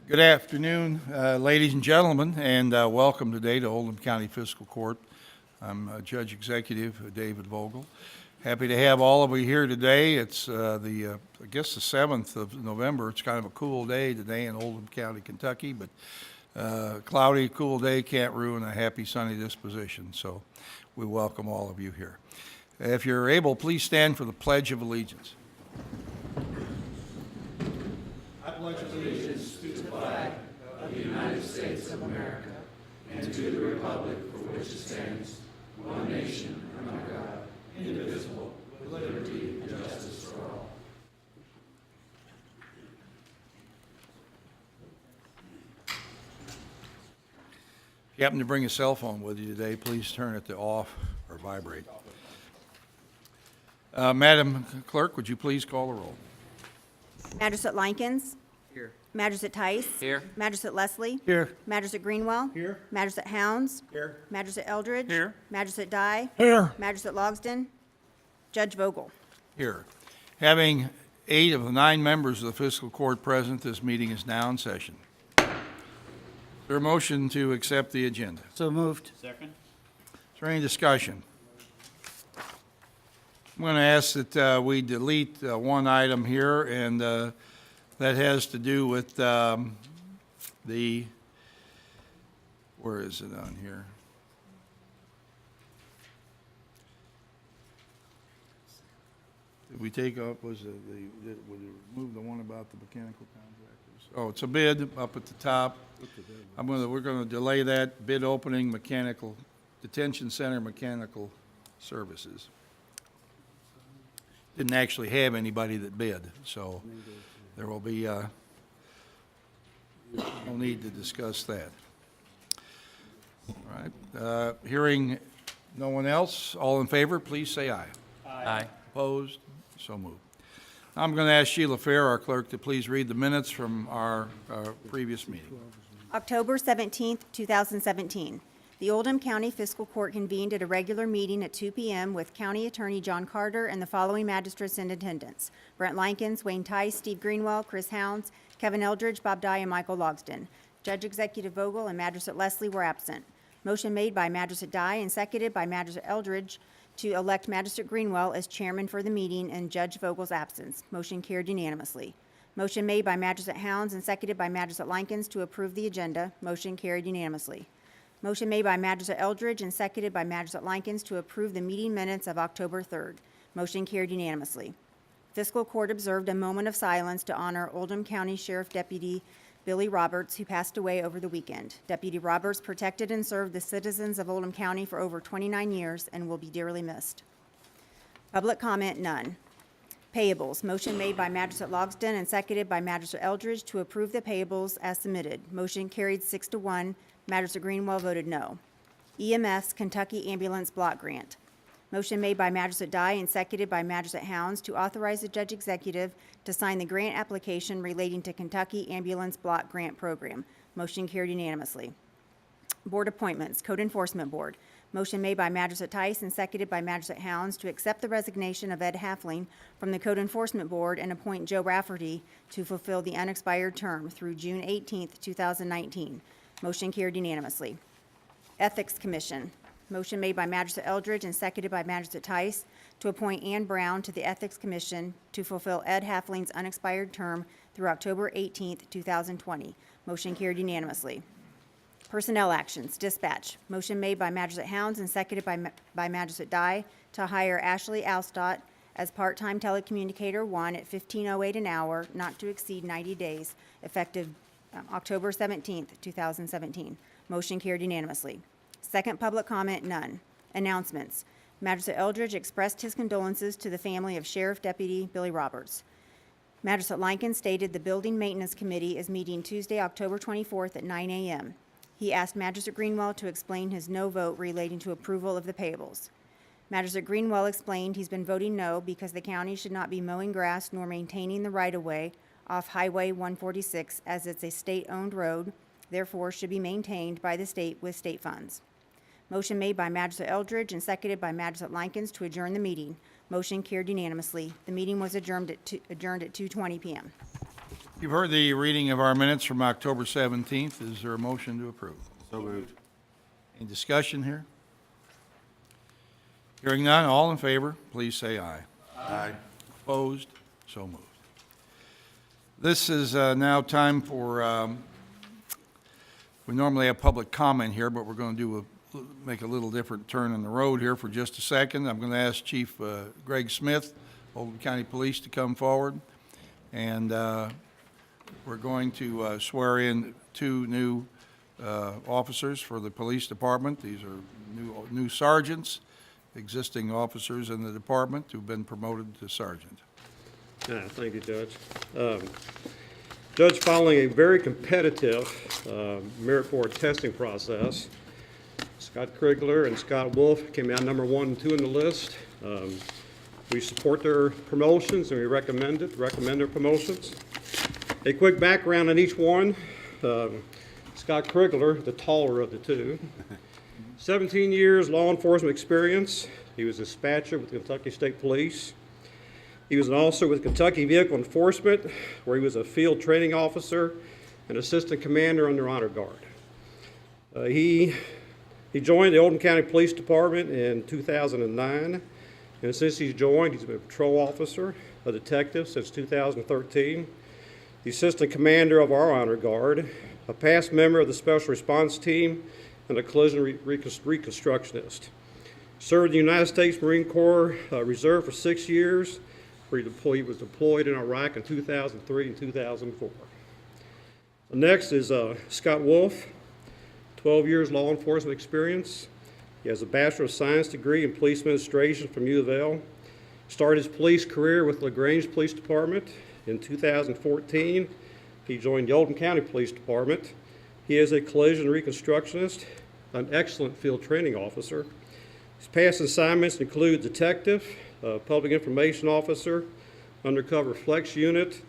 Good afternoon, ladies and gentlemen, and welcome today to Oldham County Fiscal Court. I'm Judge Executive David Vogel. Happy to have all of you here today. It's I guess the 7th of November. It's kind of a cool day today in Oldham County, Kentucky, but cloudy, cool day can't ruin a happy sunny disposition. So we welcome all of you here. If you're able, please stand for the Pledge of Allegiance. I pledge allegiance to the flag of the United States of America and to the republic for which it stands, one nation, under God, indivisible, with liberty and justice for all. If you happen to bring a cell phone with you today, please turn it to off or vibrate. Madam Clerk, would you please call the roll? Magistrate Likens. Here. Magistrate Tice. Here. Magistrate Leslie. Here. Magistrate Greenwell. Here. Magistrate Hounds. Here. Magistrate Eldridge. Here. Magistrate Dye. Here. Magistrate Logsdon. Judge Vogel. Here. Having 8 of the 9 members of the fiscal court present, this meeting is now in session. Is there a motion to accept the agenda? So moved. Second. Is there any discussion? I'm going to ask that we delete one item here, and that has to do with where is it on here? Did we take up, would it remove the one about the mechanical contractors? Oh, it's a bid up at the top. We're going to delay that bid opening, mechanical, detention center mechanical services. Didn't actually have anybody that bid, so there will be no need to discuss that. All right. Hearing no one else, all in favor, please say aye. Aye. Opposed? So moved. I'm going to ask Sheila Fair, our clerk, to please read the minutes from our previous meeting. October 17th, 2017. The Oldham County Fiscal Court convened at a regular meeting at 2 p.m. with County Attorney John Carter and the following magistrates in attendance: Brent Likens, Wayne Tice, Steve Greenwell, Chris Hounds, Kevin Eldridge, Bob Dye, and Michael Logsdon. Judge Executive Vogel and Magistrate Leslie were absent. Motion made by Magistrate Dye and seconded by Magistrate Eldridge to elect Magistrate Greenwell as chairman for the meeting in Judge Vogel's absence. Motion carried unanimously. Motion made by Magistrate Hounds and seconded by Magistrate Likens to approve the agenda. Motion carried unanimously. Motion made by Magistrate Eldridge and seconded by Magistrate Likens to approve the meeting minutes of October 3rd. Motion carried unanimously. Fiscal Court observed a moment of silence to honor Oldham County Sheriff Deputy Billy Roberts, who passed away over the weekend. Deputy Roberts protected and served the citizens of Oldham County for over 29 years and will be dearly missed. Public comment, none. Payables. Motion made by Magistrate Logsdon and seconded by Magistrate Eldridge to approve the payables as submitted. Motion carried 6-1. Magistrate Greenwell voted no. EMS Kentucky Ambulance Block Grant. Motion made by Magistrate Dye and seconded by Magistrate Hounds to authorize the Judge Executive to sign the grant application relating to Kentucky Ambulance Block Grant Program. Motion carried unanimously. Board appointments. Code Enforcement Board. Motion made by Magistrate Tice and seconded by Magistrate Hounds to accept the resignation of Ed Halfling from the Code Enforcement Board and appoint Joe Rafferty to fulfill the unexpired term through June 18, 2019. Motion carried unanimously. Ethics Commission. Motion made by Magistrate Eldridge and seconded by Magistrate Tice to appoint Ann Brown to the Ethics Commission to fulfill Ed Halfling's unexpired term through October 18, 2020. Motion carried unanimously. Personnel actions. Dispatch. Motion made by Magistrate Hounds and seconded by Magistrate Dye to hire Ashley Alstott as part-time telecommunicator 1 at $15.08 an hour, not to exceed 90 days, effective October 17, 2017. Motion carried unanimously. Second public comment, none. Announcements. Magistrate Eldridge expressed his condolences to the family of Sheriff Deputy Billy Roberts. Magistrate Likens stated the Building Maintenance Committee is meeting Tuesday, October 24th at 9 a.m. He asked Magistrate Greenwell to explain his no vote relating to approval of the payables. Magistrate Greenwell explained he's been voting no because the county should not be mowing grass nor maintaining the right-of-way off Highway 146 as it's a state-owned road, therefore should be maintained by the state with state funds. Motion made by Magistrate Eldridge and seconded by Magistrate Likens to adjourn the meeting. Motion carried unanimously. The meeting was adjourned at 2:20 p.m. You've heard the reading of our minutes from October 17th. Is there a motion to approve? So moved. Any discussion here? Hearing none, all in favor, please say aye. Aye. Opposed? So moved. This is now time for, we normally have public comment here, but we're going to make a little different turn in the road here for just a second. I'm going to ask Chief Greg Smith, Oldham County Police, to come forward. And we're going to swear in two new officers for the police department. These are new sergeants, existing officers in the department who've been promoted to sergeant. Thank you, Judge. Judge, following a very competitive merit board testing process, Scott Krigler and Scott Wolf came out number 1 and 2 in the list. We support their promotions and we recommend their promotions. A quick background on each one. Scott Krigler, the taller of the two, 17 years law enforcement experience. He was a dispatcher with the Kentucky State Police. He was an officer with Kentucky Vehicle Enforcement, where he was a field training officer and assistant commander under Honor Guard. He joined the Oldham County Police Department in 2009, and since he's joined, he's been a patrol officer, a detective since 2013, the assistant commander of our Honor Guard, a past member of the Special Response Team, and a collision reconstructionist. Served in the United States Marine Corps Reserve for 6 years, where he was deployed in Iraq in 2003 and 2004. Next is Scott Wolf, 12 years law enforcement experience. He has a Bachelor of Science degree in Police Administration from U of L. Started his police career with LaGrange Police Department in 2014. He joined the Oldham County Police Department. He is a collision reconstructionist, an excellent field training officer. His past assignments include detective, public information officer, undercover flex unit,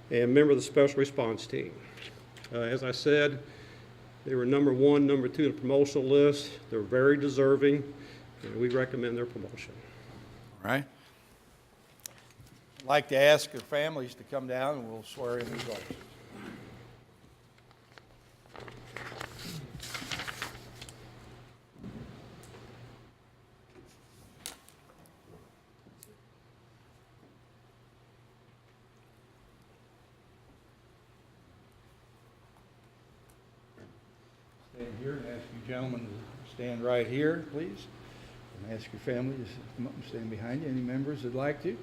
and member of the special response team. As I said, they were number 1, number 2 in the promotional list. They're very deserving, and we recommend their promotion. All right? I'd like to ask their families to come down and we'll swear in these officers. Stand here and ask you gentlemen to stand right here, please. And ask your family to come up and stand behind you. Any members that'd like to?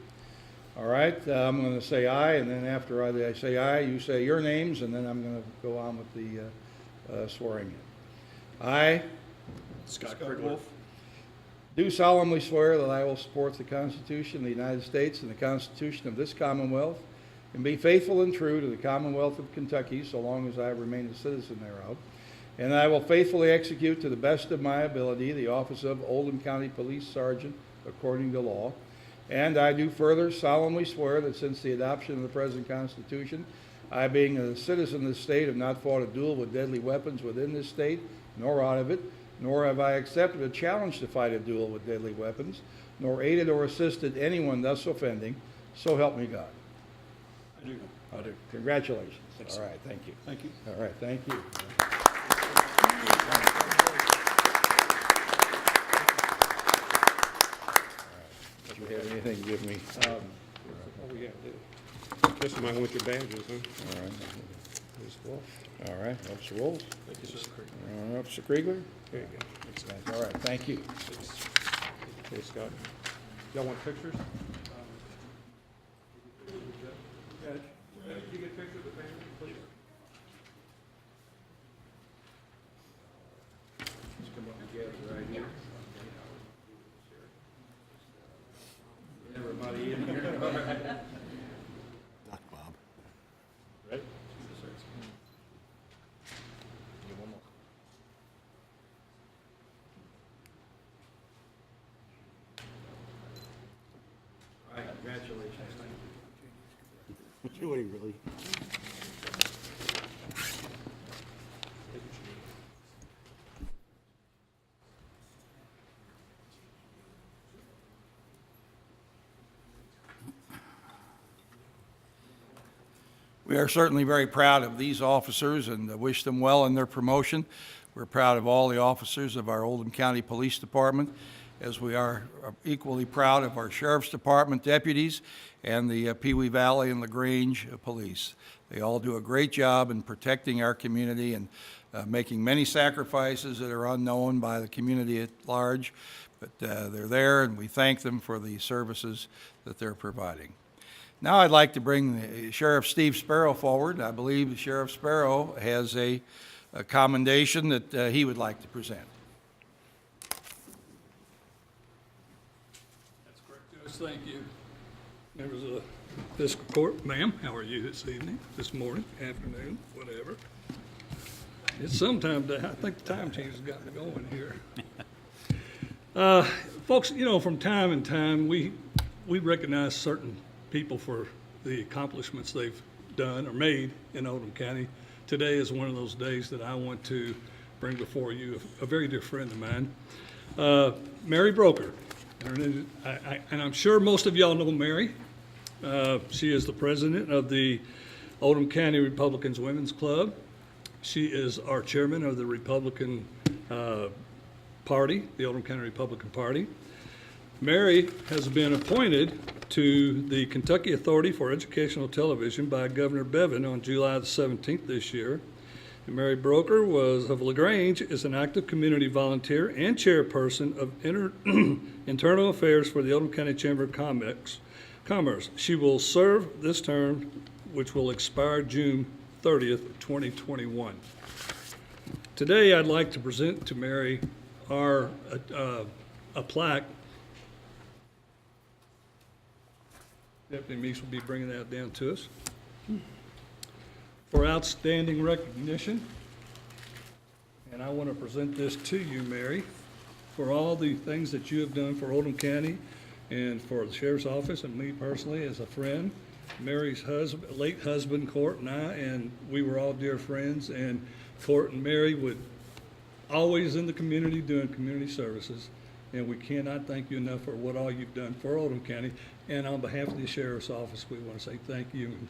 All right, I'm going to say aye, and then after I say aye, you say your names, and then I'm going to go on with the swearing in. I, Scott Krigler. do solemnly swear that I will support the Constitution of the United States and the Constitution of this Commonwealth, and be faithful and true to the Commonwealth of Kentucky so long as I remain a citizen thereof. And I will faithfully execute to the best of my ability the office of Oldham County Police Sergeant according to law. And I do further solemnly swear that since the adoption of the present Constitution, I, being a citizen of the state, have not fought a duel with deadly weapons within this state, nor out of it, nor have I accepted a challenge to fight a duel with deadly weapons, nor aided or assisted anyone thus offending. So help me God. I do. I do. Congratulations. Thanks. All right, thank you. Thank you. All right, thank you. Do you have anything to give me? Oh, yeah, guess you might want your badges, huh? All right. Ms. Wolf. All right, Officer Wolf. Thank you, Mr. Krigler. Officer Krieger. There you go. All right, thank you. Okay, Scott. Y'all want pictures? Judge, can you get pictures of the family, please? Let's come up together right here. Everybody in here. Doc Bob. Right? All right, congratulations. Really, really. We are certainly very proud of these officers and wish them well in their promotion. We're proud of all the officers of our Oldham County Police Department, as we are equally proud of our Sheriff's Department deputies and the Pee Wee Valley and LaGrange Police. They all do a great job in protecting our community and making many sacrifices that are unknown by the community at large, but they're there, and we thank them for the services that they're providing. Now I'd like to bring Sheriff Steve Sparrow forward. I believe Sheriff Sparrow has a commendation that he would like to present. That's correct, Judge. Thank you. Members of the fiscal court, ma'am, how are you this evening, this morning, afternoon, whatever? It's sometime, I think the time change has gotten going here. Folks, you know, from time to time, we recognize certain people for the accomplishments they've done or made in Oldham County. Today is one of those days that I want to bring before you a very dear friend of mine, Mary Broker. And I'm sure most of y'all know Mary. She is the president of the Oldham County Republicans Women's Club. She is our chairman of the Republican Party, the Oldham County Republican Party. Mary has been appointed to the Kentucky Authority for Educational Television by Governor Bevin on July the 17th this year. And Mary Broker of LaGrange is an active community volunteer and chairperson of internal affairs for the Oldham County Chamber of Commerce. She will serve this term, which will expire June 30th, 2021. Today, I'd like to present to Mary a plaque. Deputy Meeks will be bringing that down to us. For outstanding recognition. And I want to present this to you, Mary, for all the things that you have done for Oldham County and for the Sheriff's Office and me personally as a friend. Mary's late husband, Court, and we were all dear friends, and Court and Mary would always in the community doing community services. And we cannot thank you enough for what all you've done for Oldham County. And on behalf of the Sheriff's Office, we want to say thank you and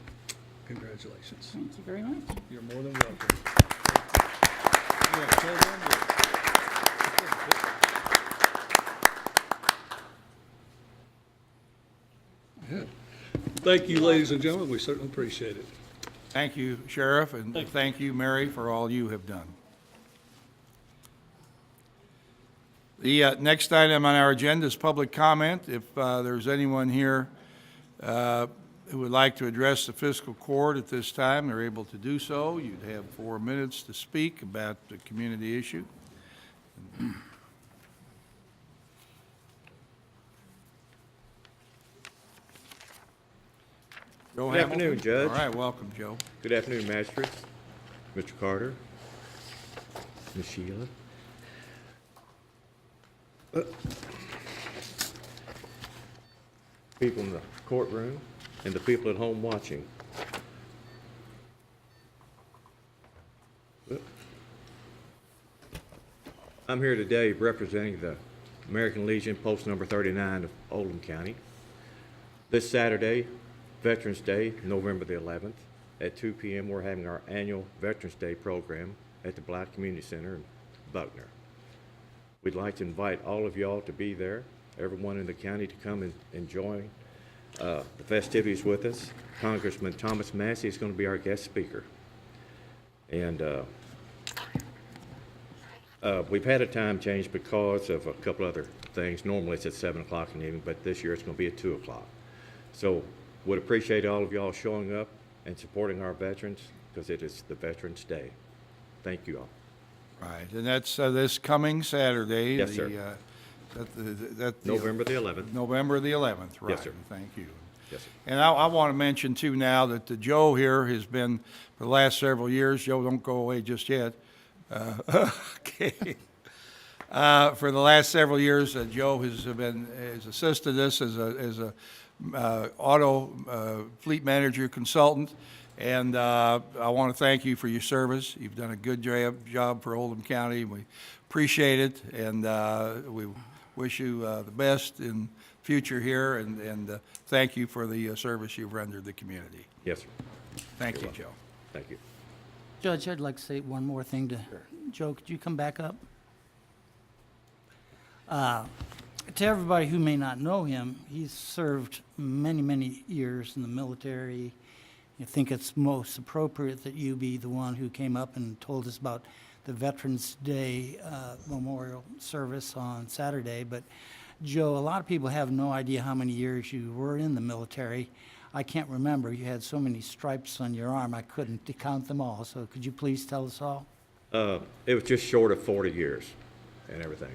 congratulations. Thank you very much. You're more than welcome. Yeah. Thank you, ladies and gentlemen. We certainly appreciate it. Thank you, Sheriff, and thank you, Mary, for all you have done. The next item on our agenda is public comment. If there's anyone here who would like to address the fiscal court at this time, they're able to do so. You'd have 4 minutes to speak about the community issue. Joe Good Hamilton? afternoon, Judge. All right, welcome, Joe. Good afternoon, Magistrates, Mr. Carter, Ms. Sheila. People in the courtroom and the people at home watching. I'm here today representing the American Legion, post number 39 of Oldham County. This Saturday, Veterans Day, November the 11th, at 2 p.m. we're having our annual Veterans Day program at the Black Community Center in Buckner. We'd like to invite all of y'all to be there, everyone in the county to come and join the festivities with us. Congressman Thomas Massey is going to be our guest speaker. And we've had a time change because of a couple other things. Normally it's at 7 o'clock in the evening, but this year it's going to be at 2 o'clock. So would appreciate all of y'all showing up and supporting our veterans because it is the Veterans Day. Thank you all. Right, and that's this coming Saturday. Yes, sir. November the 11th. November the 11th, right. Yes, sir. Thank you. Yes, sir. And I want to mention too now that Joe here has been for the last several years. Joe, don't go away just yet. Okay. For the last several years, Joe has assisted us as a auto fleet manager consultant. And I want to thank you for your service. You've done a good job for Oldham County. We appreciate it, and we wish you the best in future here, and thank you for the service you've rendered the community. Yes, sir. Thank you, Joe. Thank you. Judge, I'd like to say one more thing to Joe. Could you come back up? To everybody who may not know him, he's served many, many years in the military. I think it's most appropriate that you be the one who came up and told us about the Veterans Day memorial service on Saturday. But Joe, a lot of people have no idea how many years you were in the military. I can't remember. You had so many stripes on your arm, I couldn't count them all. So could you please tell us all? It was just short of 40 years and everything.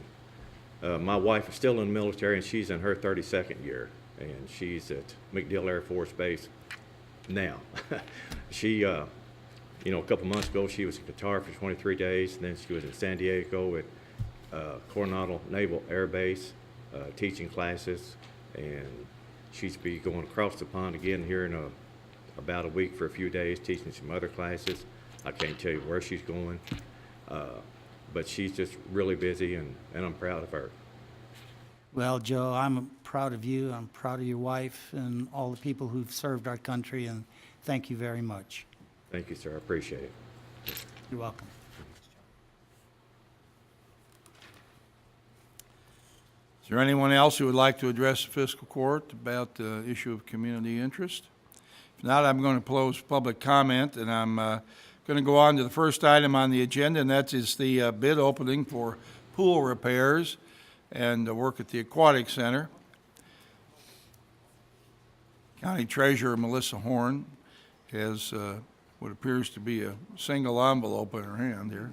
My wife is still in the military, and she's in her 32nd year, and she's at MacDill Air Force Base now. She, a couple months ago, she was in Qatar for 23 days, and then she was in San Diego at Coronado Naval Air Base teaching classes, and she's be going across the pond again here in about a week for a few days, teaching some other classes. I can't tell you where she's going. But she's just really busy, and I'm proud of her. Well, Joe, I'm proud of you. I'm proud of your wife and all the people who've served our country, and thank you very much. Thank you, sir. I appreciate it. You're welcome. Is there anyone else who would like to address the fiscal court about the issue of community interest? If not, I'm going to close public comment, and I'm going to go on to the first item on the agenda, and that is the bid opening for pool repairs and work at the Aquatic Center. County Treasurer Melissa Horn has what appears to be a single envelope in her hand here.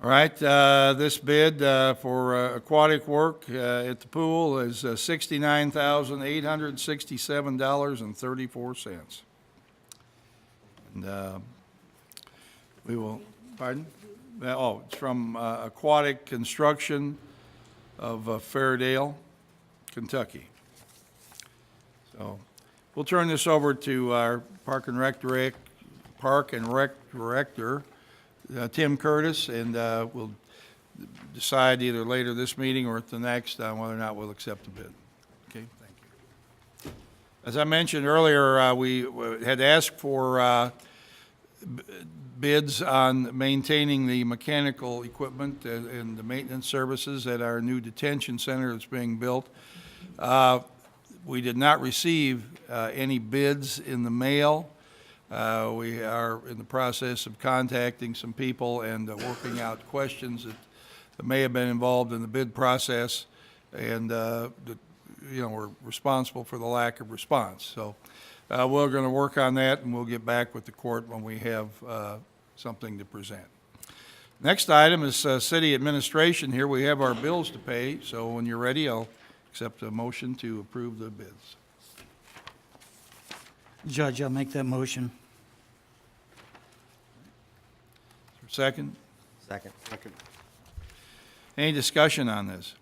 All right, this bid for aquatic work at the pool is $69,867.34. And we will, pardon? Oh, it's from Aquatic Construction of Fairdale, Kentucky. So we'll turn this over to our Park and Rec Director, Tim Curtis, and we'll decide either later this meeting or at the next on whether or not we'll accept the bid. Okay, thank you. As I mentioned earlier, we had asked for bids on maintaining the mechanical equipment and the maintenance services at our new detention center that's being built. We did not receive any bids in the mail. We are in the process of contacting some people and working out questions that may have been involved in the bid process, and we're responsible for the lack of response. So we're going to work on that, and we'll get back with the court when we have something to present. Next item is city administration. Here we have our bills to pay, so when you're ready, I'll accept a motion to approve the bids. Judge, I'll make that motion. Second? Second. Any discussion on this?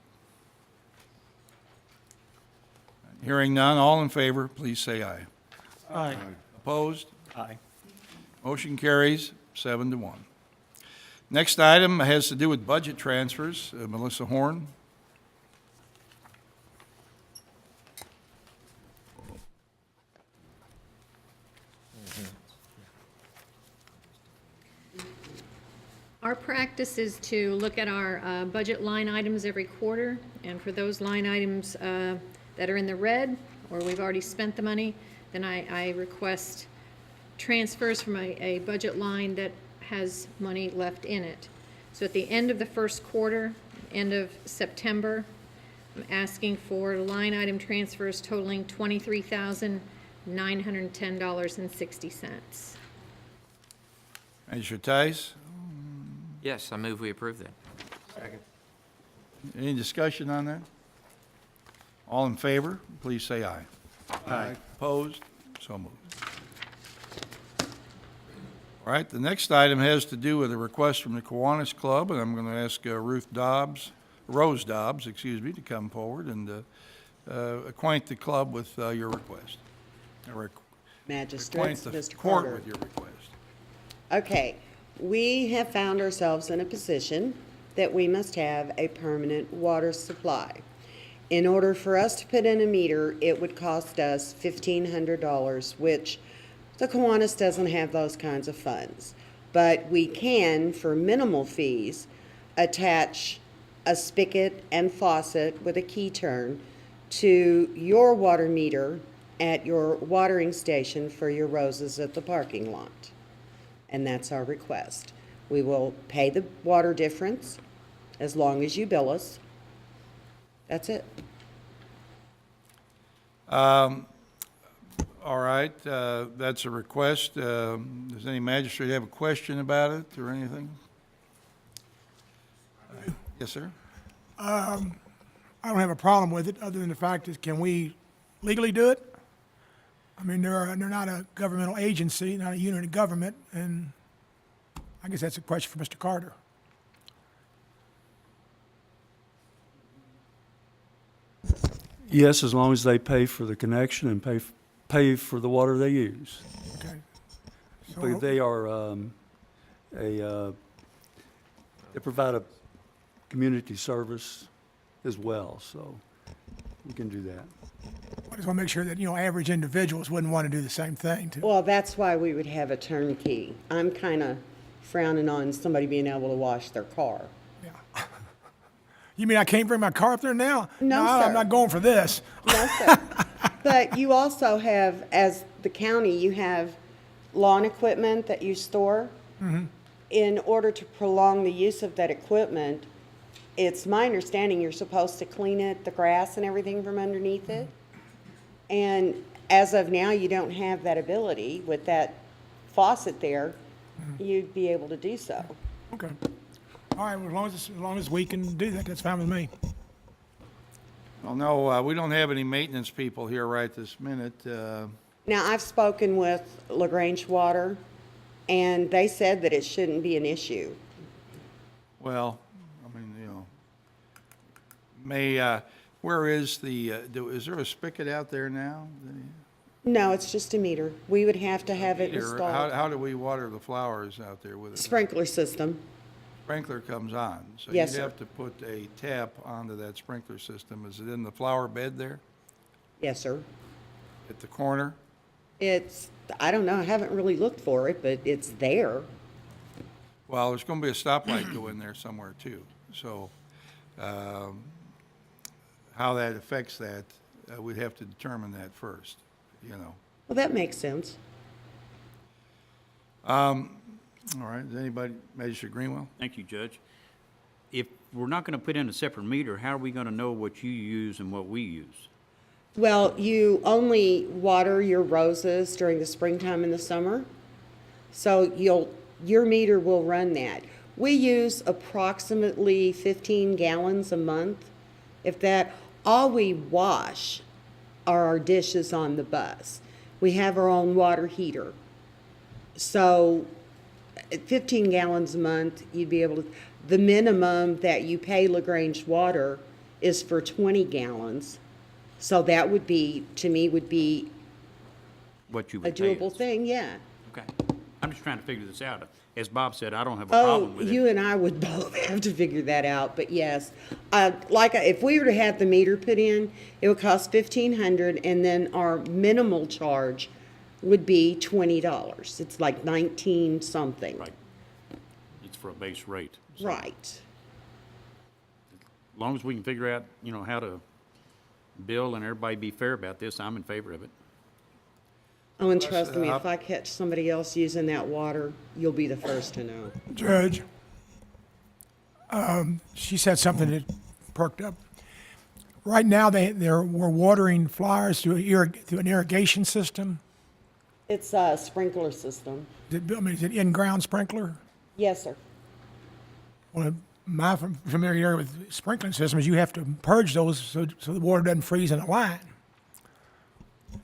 Hearing none, all in favor, please say aye. Aye. Opposed? Aye. Motion carries 7-1. Next item has to do with budget transfers. Melissa Horn. Our practice is to look at our budget line items every quarter, and for those line items that are in the red, or we've already spent the money, then I request transfers from a budget line that has money left in it. So at the end of the first quarter, end of September, I'm asking for line item transfers totaling $23,910.60. Manager Tice. Yes, I move we approve that. Any discussion on that? All in favor, please say aye. Aye. Opposed? So moved. All right, the next item has to do with a request from the Kiwanis Club, and I'm going to ask Rose Dobbs, to come forward and acquaint the club with your request. Magistrates, Acquaint the Mr. court Carter. with your request. Okay, we have found ourselves in a position that we must have a permanent water supply. In order for us to put in a meter, it would cost us $1,500, which the Kiwanis doesn't have those kinds of funds. But we can, for minimal fees, attach a spigot and faucet with a key turn to your water meter at your watering station for your roses at the parking lot. And that's our request. We will pay the water difference as long as you bill us. That's it. All right, that's a request. Does any magistrate have a question about it or anything? Yes, sir? I don't have a problem with it, other than the fact is, can we legally do it? I mean, they're not a governmental agency, not a unit of government, and I guess that's a question for Mr. Carter. Yes, as long as they pay for the connection and pay for the water they use. Okay. But they are they provide a community service as well, so you can do that. I just want to make sure that, average individuals wouldn't want to do the same thing too. Well, that's why we would have a turnkey. I'm kind of frowning on somebody being able to wash their car. Yeah. You mean I can't bring my car up there now? No, I'm sir. not going for this. No, sir. But you also have, as the county, you have lawn equipment that you store. In order to prolong the use of that equipment, it's my understanding you're supposed to clean it, the grass and everything from underneath it. And as of now, you don't have that ability. With that faucet there, you'd be able to do so. Okay. All right, well, as long as we can do that, that's fine with me. Well, no, we don't have any maintenance people here right this minute. Now, I've spoken with LaGrange Water, and they said that it shouldn't be an issue. Well, I mean, where is is there a spigot out there now? No, it's just a meter. We would have to have it Or installed. how do we water the flowers out there with it? Sprinkler system. Sprinkler comes on, so Yes, you'd sir. have to put a tap onto that sprinkler system. Is it in the flower bed there Yes, sir. at the corner? I don't know, I haven't really looked for it, but it's there. Well, there's going to be a stoplight go in there somewhere too. So how that affects that, we'd have to determine that first, Well, that makes sense. All right, does anybody, Magistrate Greenwell? Thank you, Judge. If we're not going to put in a separate meter, how are we going to know what you use and what we use? Well, you only water your roses during the springtime and the summer. So your meter will run that. We use approximately 15 gallons a month. If that, all we wash are our dishes on the bus. We have our own water heater. So at 15 gallons a month, you'd be able to, the minimum that you pay LaGrange Water is for 20 gallons. So that would be, to me, would be What you a would pay doable us? thing, yeah. Okay. I'm just trying to figure this out. As Bob said, I don't have a problem Oh, with you it. and I would both have to figure that out, but yes. If we were to have the meter put in, it would cost $1,500, and then our minimal charge would be $20. It's like 19 something. Right. It's for a base rate. So Right. As long as we can figure out, how to bill and everybody be fair about this, I'm in favor of it. Oh, and trust me, if I catch somebody else using that water, you'll be the first to know. Judge, she said something that perked up. Right now, we're watering flowers through an irrigation system. It's a sprinkler system. Is it in-ground sprinkler? Yes, sir. Well, my familiarity with sprinkling systems, you have to purge those so the water doesn't freeze in a line.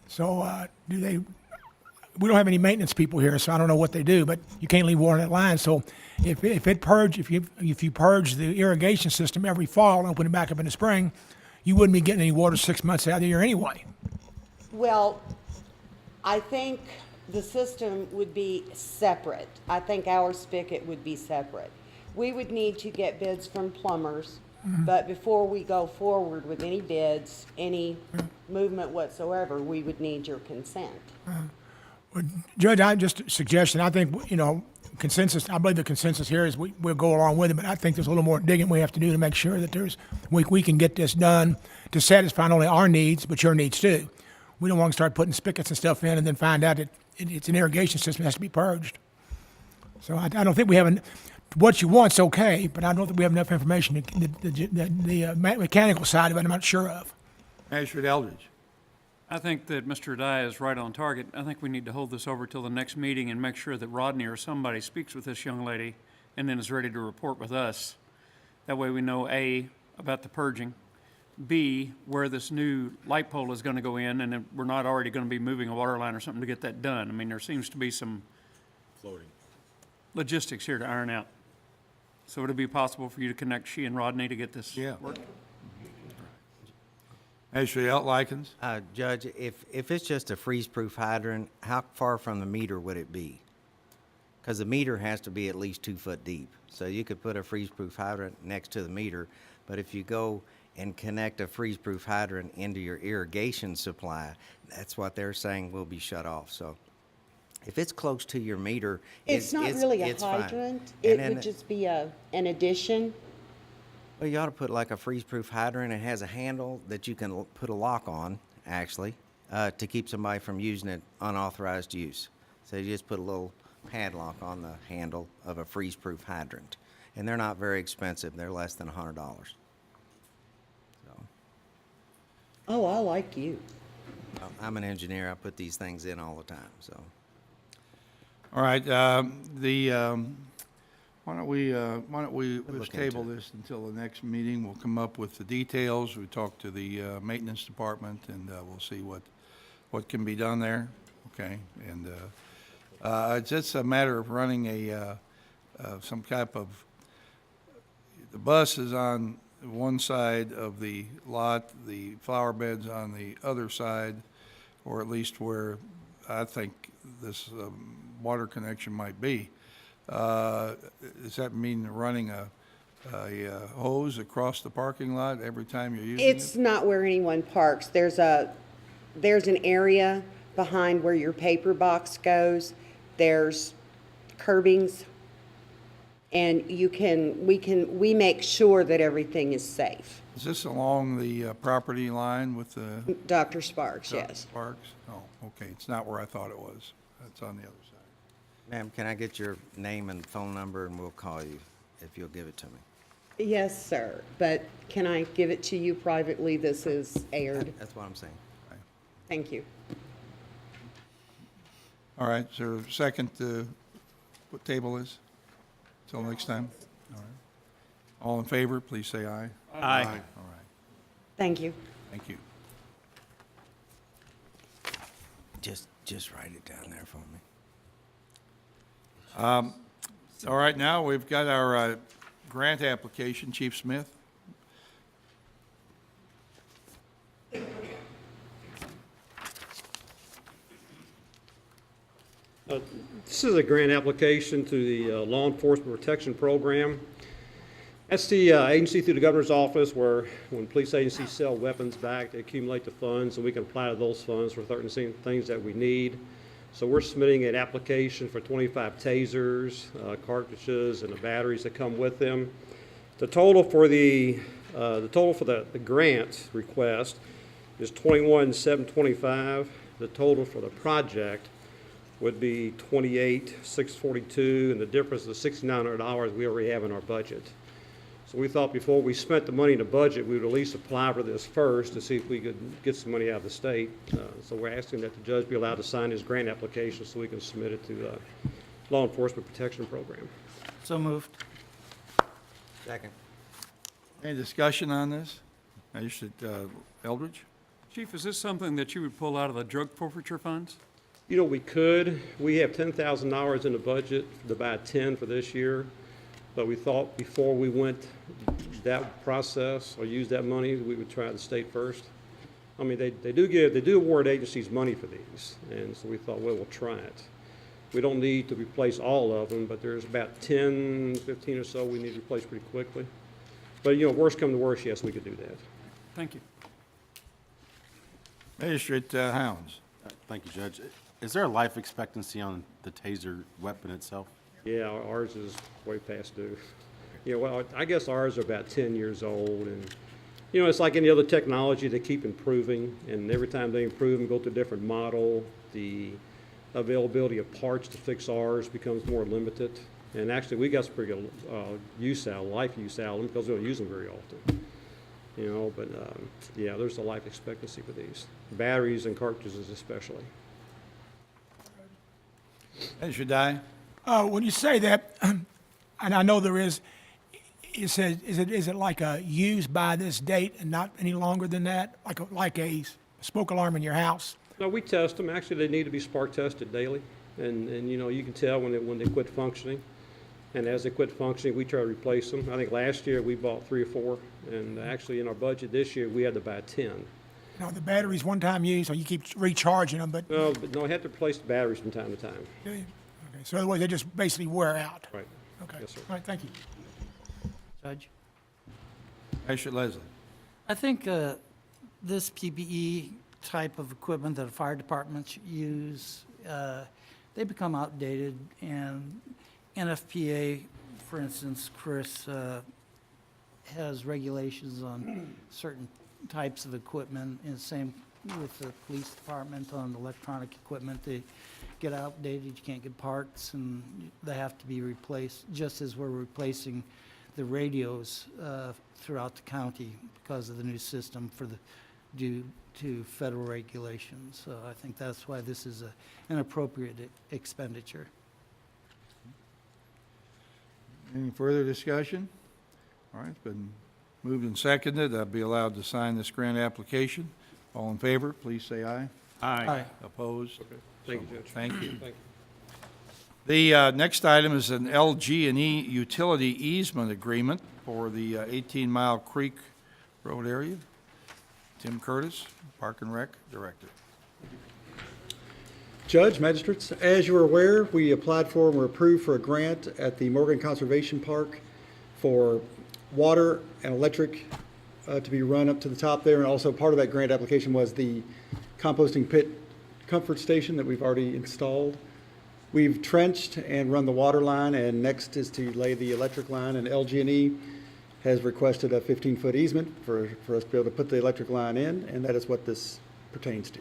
So we don't have any maintenance people here, so I don't know what they do, but you can't leave water in that line. So if you purge the irrigation system every fall and open it back up in the spring, you wouldn't be getting any water 6 months out of the year anyway. Well, I think the system would be separate. I think our spigot would be separate. We would need to get bids from plumbers, but before we go forward with any bids, any movement whatsoever, we would need your consent. Judge, I just a suggestion, I think, consensus, I believe the consensus here is we'll go along with it, but I think there's a little more digging we have to do to make sure that we can get this done to satisfy not only our needs, but your needs too. We don't want to start putting spigots and stuff in and then find out that it's an irrigation system that has to be purged. So I don't think we have, what you want's okay, but I don't think we have enough information, the mechanical side of it, I'm not sure of. Magistrate Eldridge. I think that Mr. Dye is right on target. I think we need to hold this over till the next meeting and make sure that Rodney or somebody speaks with this young lady and then is ready to report with us. That way we know, A, about the purging, B, where this new light pole is going to go in, and then we're not already going to be moving a water line or something to get that done. I mean, there seems to be some logistics here to iron out. So would it be possible for you to connect she and Rodney to get this Yeah. working? Magistrate Likens. Judge, if it's just a freeze-proof hydrant, how far from the meter would it be? Because the meter has to be at least 2 foot deep. So you could put a freeze-proof hydrant next to the meter, but if you go and connect a freeze-proof hydrant into your irrigation supply, that's what they're saying will be shut off. So if it's close to your meter, It's not really a it's fine. hydrant. And It then would just be an addition. Well, you ought to put like a freeze-proof hydrant. It has a handle that you can put a lock on, actually, to keep somebody from using it unauthorized use. So you just put a little padlock on the handle of a freeze-proof hydrant. And they're not very expensive. They're less than $100. So, Oh, I like you. I'm an engineer. I put these things in all the time, so. All right, why don't we let's look table into this until the next meeting. We'll come up with the details. We talk to the maintenance department, and we'll see what can be done there. Okay, and it's just a matter of running some type of, the bus is on one side of the lot, the flower bed's on the other side, or at least where I think this water connection might be. Does that mean running a hose across the parking lot every time you're using It's not where anyone parks. There's an area behind where your paper box goes. There's curbings. And we make sure that everything is safe. Is this along the property line with the Dr. Sparks, yes. Sparks? Oh, okay, it's not where I thought it was. It's on the other side. Ma'am, can I get your name and phone number, and we'll call you if you'll give it to me? Yes, sir. But can I give it to you privately? This is aired. That's what I'm saying. Thank you. All right, is there a second what table is? Till next time? All right. All in favor, please say aye. Aye. All right, Thank you. thank you. Just write it down there for me. All right, now we've got our grant application. Chief Smith? This is a grant application to the Law Enforcement Protection Program. That's the agency through the governor's office where when police agencies sell weapons back, they accumulate the funds, and we can apply to those funds for certain things that we need. So we're submitting an application for 25 tasers, cartridges, and the batteries that come with them. The total for the grant request is $21,725. The total for the project would be $28,642, and the difference is $6,900 we already have in our budget. So we thought before we spent the money in the budget, we would at least apply for this first to see if we could get some money out of the state. So we're asking that the judge be allowed to sign his grant application so we can submit it to the Law Enforcement Protection Program. So moved. Second. Any discussion on this? Magistrate Eldridge? Chief, is this something that you would pull out of the drug forfeiture funds? You know, we could. We have $10,000 in the budget to buy 10 for this year. But we thought before we went that process or used that money, we would try the state first. I mean, they do award agencies money for these, and so we thought, well, we'll try it. We don't need to replace all of them, but there's about 10, 15 or so we need to replace pretty quickly. But, you know, worst come to worst, yes, we could do that. Thank you. Magistrate Hounds. Thank you, Judge. Is there a life expectancy on the taser weapon itself? Yeah, ours is way past due. You know, well, I guess ours are about 10 years old, and, you know, it's like any other technology, they keep improving, and every time they improve and go to a different model, the availability of parts to fix ours becomes more limited. And actually, we got some pretty good life use out of them, because we don't use them very often. You know, but, yeah, there's a life expectancy for these, batteries and cartridges especially. Magistrate Dye. When you say that, and I know there is, it says, is it like a used by this date and not any longer than that? Like a smoke alarm in your house? No, we test them. Actually, they need to be spark tested daily. And you know, you can tell when they quit functioning. And as they quit functioning, we try to replace them. I think last year we bought 3 or 4. And actually in our budget this year, we had to buy 10. Now, the battery's one-time use, or you keep recharging them, but, No, but no, I have to replace the batteries from time to time. okay, so otherwise they just basically wear out? Right. Okay. Yes, sir. All right, thank you. Judge? Magistrate Leslie. I think this PPE type of equipment that fire departments use, they become outdated, and NFPA, for instance, Chris, has regulations on certain types of equipment, and same with the police department on electronic equipment. They get outdated, you can't get parts, and they have to be replaced, just as we're replacing the radios throughout the county because of the new system due to federal regulations. So I think that's why this is an appropriate expenditure. Any further discussion? All right, it's been moved and seconded. I'll be allowed to sign this grant application. All in favor, please say aye. Aye. Opposed? Thank you, Judge. Thank you. Thank you. The next item is an LG&E utility easement agreement for the 18 Mile Creek Road area. Tim Curtis, Park and Rec Director. Judge, magistrates, as you are aware, we applied for and were approved for a grant at the Morgan Conservation Park for water and electric to be run up to the top there. And also part of that grant application was the composting pit comfort station that we've already installed. We've trenched and run the water line, and next is to lay the electric line, and LG&E has requested a 15-foot easement for us to be able to put the electric line in, and that is what this pertains to.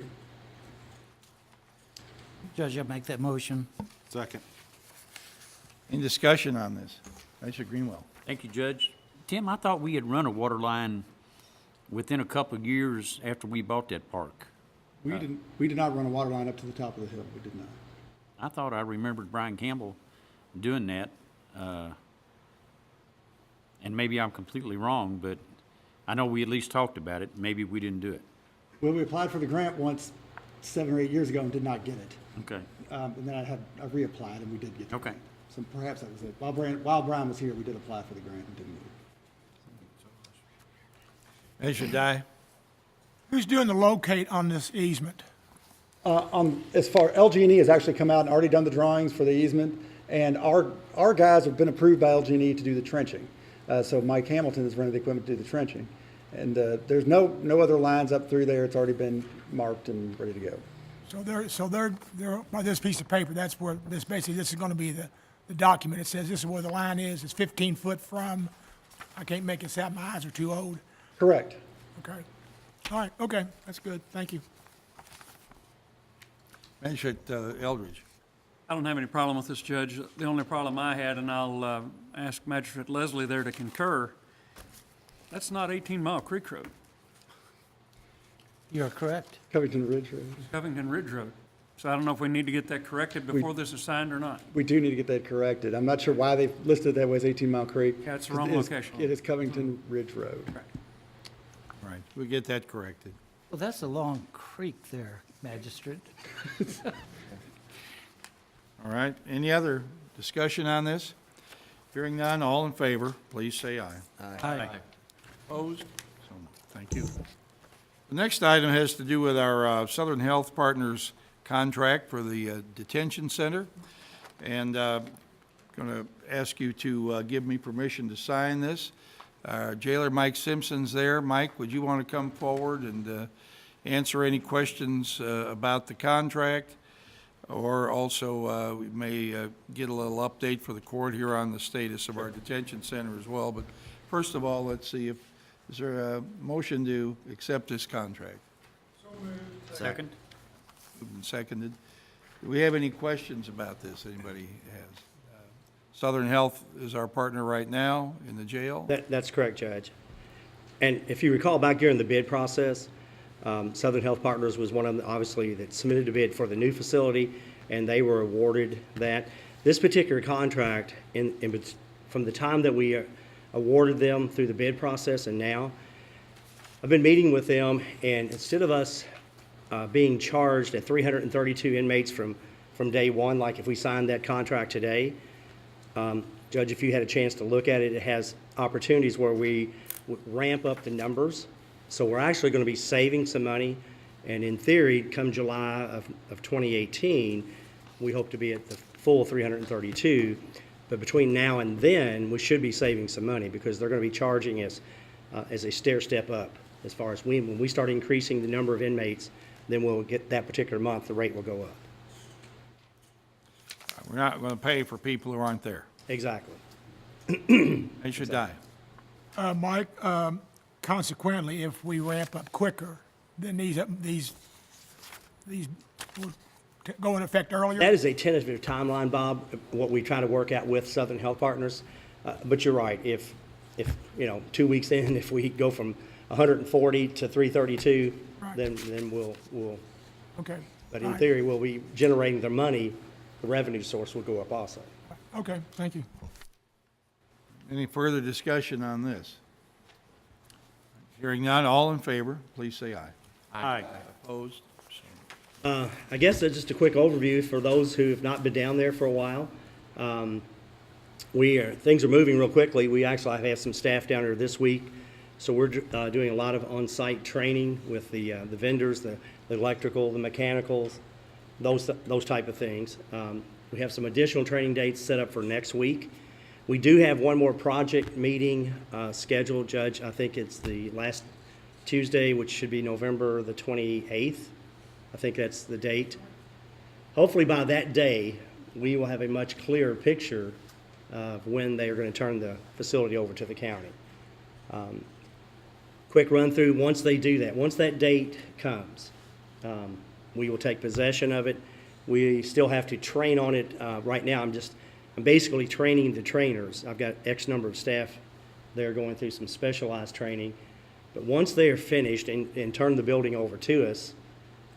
Judge, I make that motion. Second. Any discussion on this? Magistrate Greenwell. Thank you, Judge. Tim, I thought we had run a water line within a couple of years after we bought that park. We did not run a water line up to the top of the hill. We did not. I thought I remembered Brian Campbell doing that. And maybe I'm completely wrong, but I know we at least talked about it. Maybe we didn't do it. Well, we applied for the grant once 7 or 8 years ago and did not get it. Okay. And then I reapplied and we did get it. Okay. So perhaps that was it. While Brian was here, we did apply for the grant and didn't get it. Magistrate Dye. Who's doing the locate on this easement? As far, LG&E has actually come out and already done the drawings for the easement, and our guys have been approved by LG&E to do the trenching. So Mike Hamilton is running the equipment to do the trenching. And there's no other lines up through there. It's already been marked and ready to go. So they're by this piece of paper, that's where this is going to be the document. It says this is where the line is. It's 15 foot from, I can't make this out, my eyes are too old. Correct. Okay. All right, okay, that's good, thank you. Magistrate Eldridge. I don't have any problem with this, Judge. The only problem I had, and I'll ask Magistrate Leslie there to concur, that's not 18 Mile Creek Road, You're correct. Covington Ridge Road. it's Covington Ridge Road. So I don't know if we need to get that corrected before this is signed or not. We do need to get that corrected. I'm not sure why they've listed that way as 18 Mile Creek. Yeah, it's the wrong It is- location. It is Covington Ridge Road. All right, we'll get that corrected. Well, that's a long creek there, Magistrate. All right, any other discussion on this? Hearing none, all in favor, please say aye. Aye. Opposed? So moved. Thank you. The next item has to do with our Southern Health Partners contract for the detention center. And going to ask you to give me permission to sign this. Jailer Mike Simpson's there. Mike, would you want to come forward and answer any questions about the contract? Or also, we may get a little update for the court here on the status of our detention center as well. But first of all, let's see if, is there a motion to accept this contract? Second? Moved and seconded. Do we have any questions about this anybody has? Southern Health is our partner right now in the jail. That's correct, Judge. And if you recall back during the bid process, Southern Health Partners was one of them, obviously, that submitted a bid for the new facility, and they were awarded that. This particular contract, from the time that we awarded them through the bid process and now, I've been meeting with them, and instead of us being charged at 332 inmates from day one, like if we signed that contract today, Judge, if you had a chance to look at it, it has opportunities where we ramp up the numbers. So we're actually going to be saving some money, and in theory, come July of 2018, we hope to be at the full 332. But between now and then, we should be saving some money because they're going to be charging us as a stair step up. As far as when we start increasing the number of inmates, then we'll get that particular month, the rate will go up. We're not going to pay for people who aren't there. Exactly. They should die. Mike, consequently, if we ramp up quicker, then these will go in effect earlier? That is a tentative timeline, Bob, what we try to work out with Southern Health Partners. But you're right, if 2 weeks in, if we go from 140 to 332, Right. then we'll, Okay. but All in right. theory, we'll be generating the money, the revenue source will go up also. Okay, thank you. Any further discussion on this? Hearing none, all in favor, please say aye. Aye. Opposed? I guess that's just a quick overview for those who have not been down there for a while. Things are moving real quickly. We actually have some staff down there this week. So we're doing a lot of on-site training with the vendors, the electrical, the mechanicals, those type of things. We have some additional training dates set up for next week. We do have one more project meeting scheduled, Judge. I think it's the last Tuesday, which should be November the 28th. I think that's the date. Hopefully by that day, we will have a much clearer picture of when they are going to turn the facility over to the county. Quick run through, once they do that, once that date comes, we will take possession of it. We still have to train on it. Right now, I'm basically training the trainers. I've got X number of staff there going through some specialized training. But once they are finished and turn the building over to us,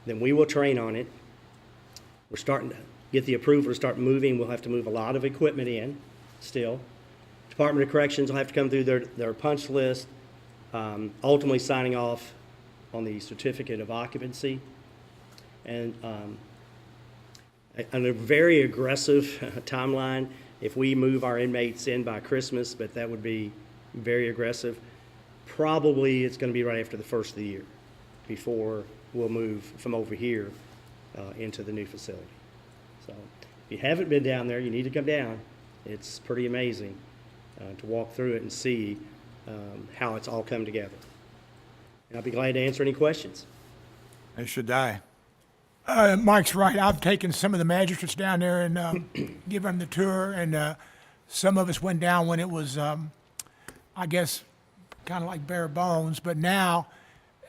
then we will train on it. We're starting to get the approval to start moving. We'll have to move a lot of equipment in still. Department of Corrections will have to come through their punch list, ultimately signing off on the certificate of occupancy. And on a very aggressive timeline, if we move our inmates in by Christmas, but that would be very aggressive, probably it's going to be right after the first of the year before we'll move from over here into the new facility. So if you haven't been down there, you need to come down. It's pretty amazing to walk through it and see how it's all come together. And I'll be glad to answer any questions. They should die. Mike's right. I've taken some of the magistrates down there and given them the tour, and some of us went down when it was, I guess, kind of like bare bones. But now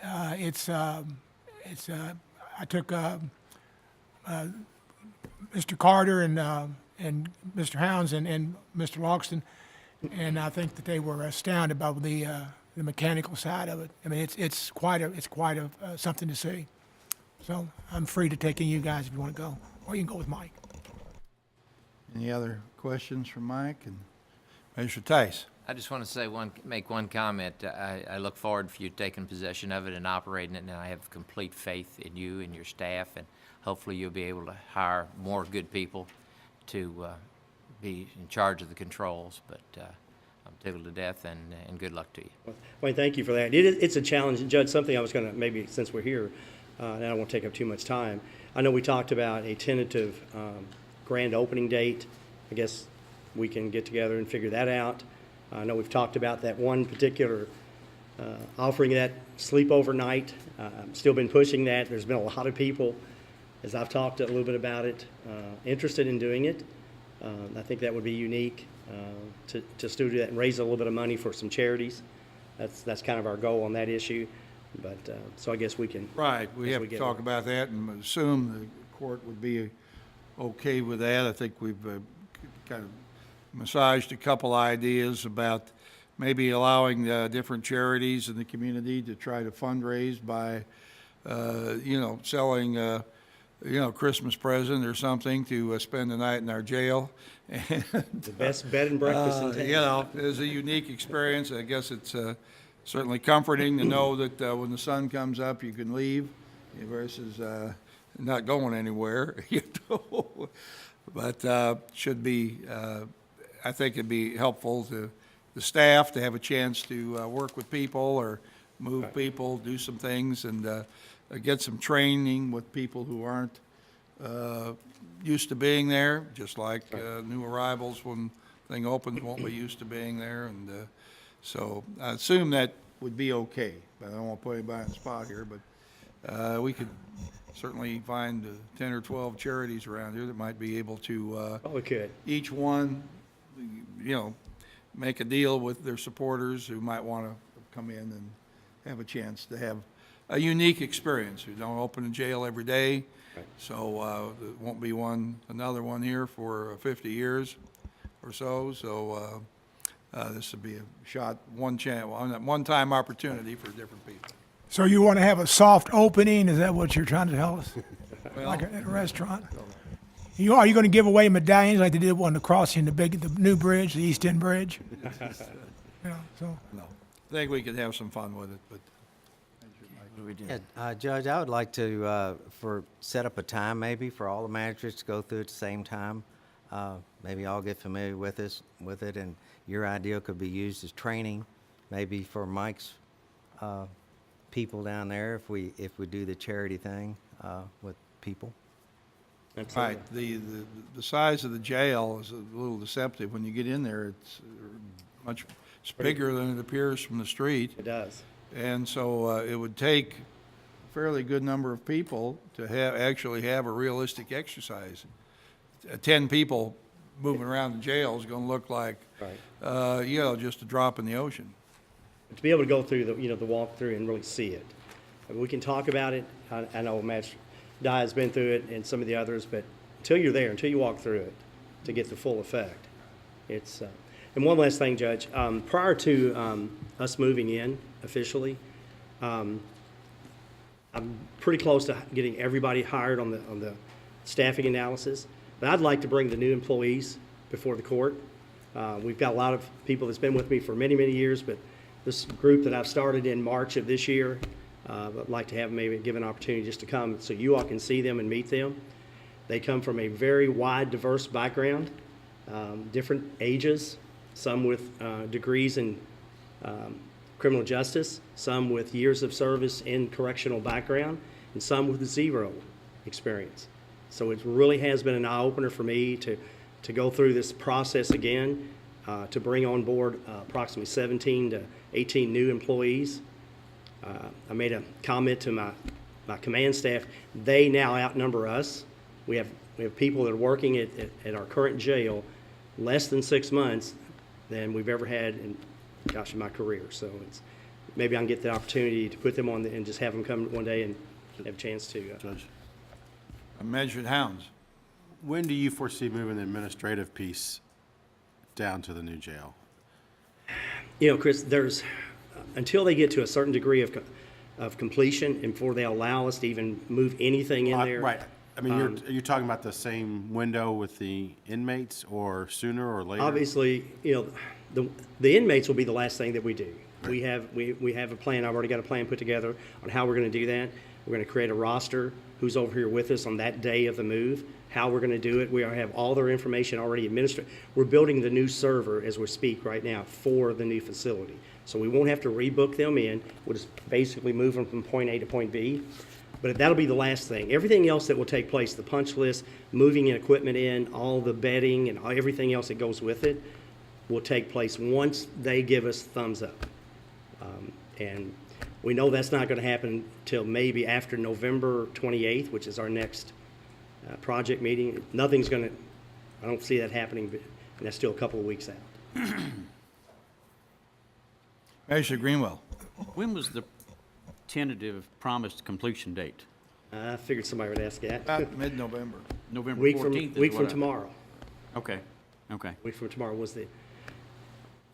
I took Mr. Carter and Mr. Hounds and Mr. Loxton, and I think that they were astounded by the mechanical side of it. I mean, it's quite a something to see. So I'm free to take any of you guys if you want to go, or you can go with Mike. Any other questions from Mike and Mr. Tice? I just want to make one comment. I look forward for you taking possession of it and operating it, and I have complete faith in you and your staff, and hopefully you'll be able to hire more good people to be in charge of the controls. But I'm tickled to death, and good luck to you. Wayne, thank you for that. It's a challenge, Judge, something I was going to, maybe since we're here, and I don't want to take up too much time. I know we talked about a tentative grand opening date. I guess we can get together and figure that out. I know we've talked about that one particular offering that sleepover night. Still been pushing that. There's been a lot of people, as I've talked a little bit about it, interested in doing it. I think that would be unique to still do that and raise a little bit of money for some charities. That's kind of our goal on that issue. But, so I guess we can. Right, we as have to get talk there. about that and assume the court would be okay with that. I think we've kind of massaged a couple ideas about maybe allowing different charities in the community to try to fundraise by, selling, Christmas present or something to spend the night in our jail. And, The best bed and breakfast in town. it is a unique experience. I guess it's certainly comforting to know that when the sun comes up, you can leave versus not going anywhere. But should be, I think it'd be helpful to the staff to have a chance to work with people or move people, do some things, and get some training with people who aren't used to being there, just like new arrivals when thing opens won't be used to being there. And so I assume that would be okay, but I don't want to put anybody on the spot here, but we could certainly find 10 or 12 charities around here that might be able to, Oh, we could. each one, make a deal with their supporters who might want to come in and have a chance to have a unique experience. We don't open a jail every day, so there won't be another one here for 50 years or so. So this would be a one-time opportunity for different people. So you want to have a soft opening? Is that what you're trying to tell us? Well, Like at a restaurant? Are you going to give away medallions like they did on the crossing, the new bridge, the East End Bridge? So. No, I think we could have some fun with it, but. Yeah, Judge, I would like to, set up a time maybe for all the magistrates to go through at the same time. Maybe all get familiar with it, and your idea could be used as training, maybe for Mike's, people down there if we do the charity thing, with people. Right, the size of the jail is a little deceptive. When you get in there, it's bigger than it appears from the street. It does. And so it would take a fairly good number of people to actually have a realistic exercise. 10 people moving around the jail is going to look like, just a drop in the ocean. To be able to go through the walkthrough and really see it. I mean, we can talk about it. I know Matt Dye has been through it and some of the others, but until you're there, until you walk through it, to get the full effect, it's. And one last thing, Judge. Prior to us moving in officially, I'm pretty close to getting everybody hired on the staffing analysis. But I'd like to bring the new employees before the court. We've got a lot of people that's been with me for many, many years, but this group that I've started in March of this year, I'd like to have maybe give an opportunity just to come so you all can see them and meet them. They come from a very wide, diverse background, different ages, some with degrees in criminal justice, some with years of service in correctional background, and some with zero experience. So it really has been an eye-opener for me to go through this process again, to bring on board approximately 17 to 18 new employees. I made a comment to my command staff. They now outnumber us. We have people that are working at our current jail less than 6 months than we've ever had in my career. So maybe I can get the opportunity to put them on and just have them come one day and have a chance to. Judge, Measured hounds. when do you foresee moving the administrative piece down to the new jail? Chris, there's until they get to a certain degree of completion and before they allow us to even move anything in there. Right. I mean, are you talking about the same window with the inmates, or sooner or later? Obviously, the inmates will be the last thing that we do. We have a plan. I've already got a plan put together on how we're going to do that. We're going to create a roster who's over here with us on that day of the move, how we're gonna do it. We have all their information already administered. We're building the new server as we speak right now for the new facility. So we won't have to rebook them in. We'll just basically move them from point A to point B. But that'll be the last thing. Everything else that will take place, the punch list, moving in equipment in, all the bedding and everything else that goes with it, will take place once they give us thumbs up. And we know that's not gonna happen till maybe after November 28th, which is our next project meeting. Nothing's gonna, I don't see that happening, but and that's still a couple of weeks out. Measure Greenwell. When was the tentative promised completion date? I figured somebody would ask that. About mid-November. November Week 14th? from, week from tomorrow. Okay, okay. Week from tomorrow was the,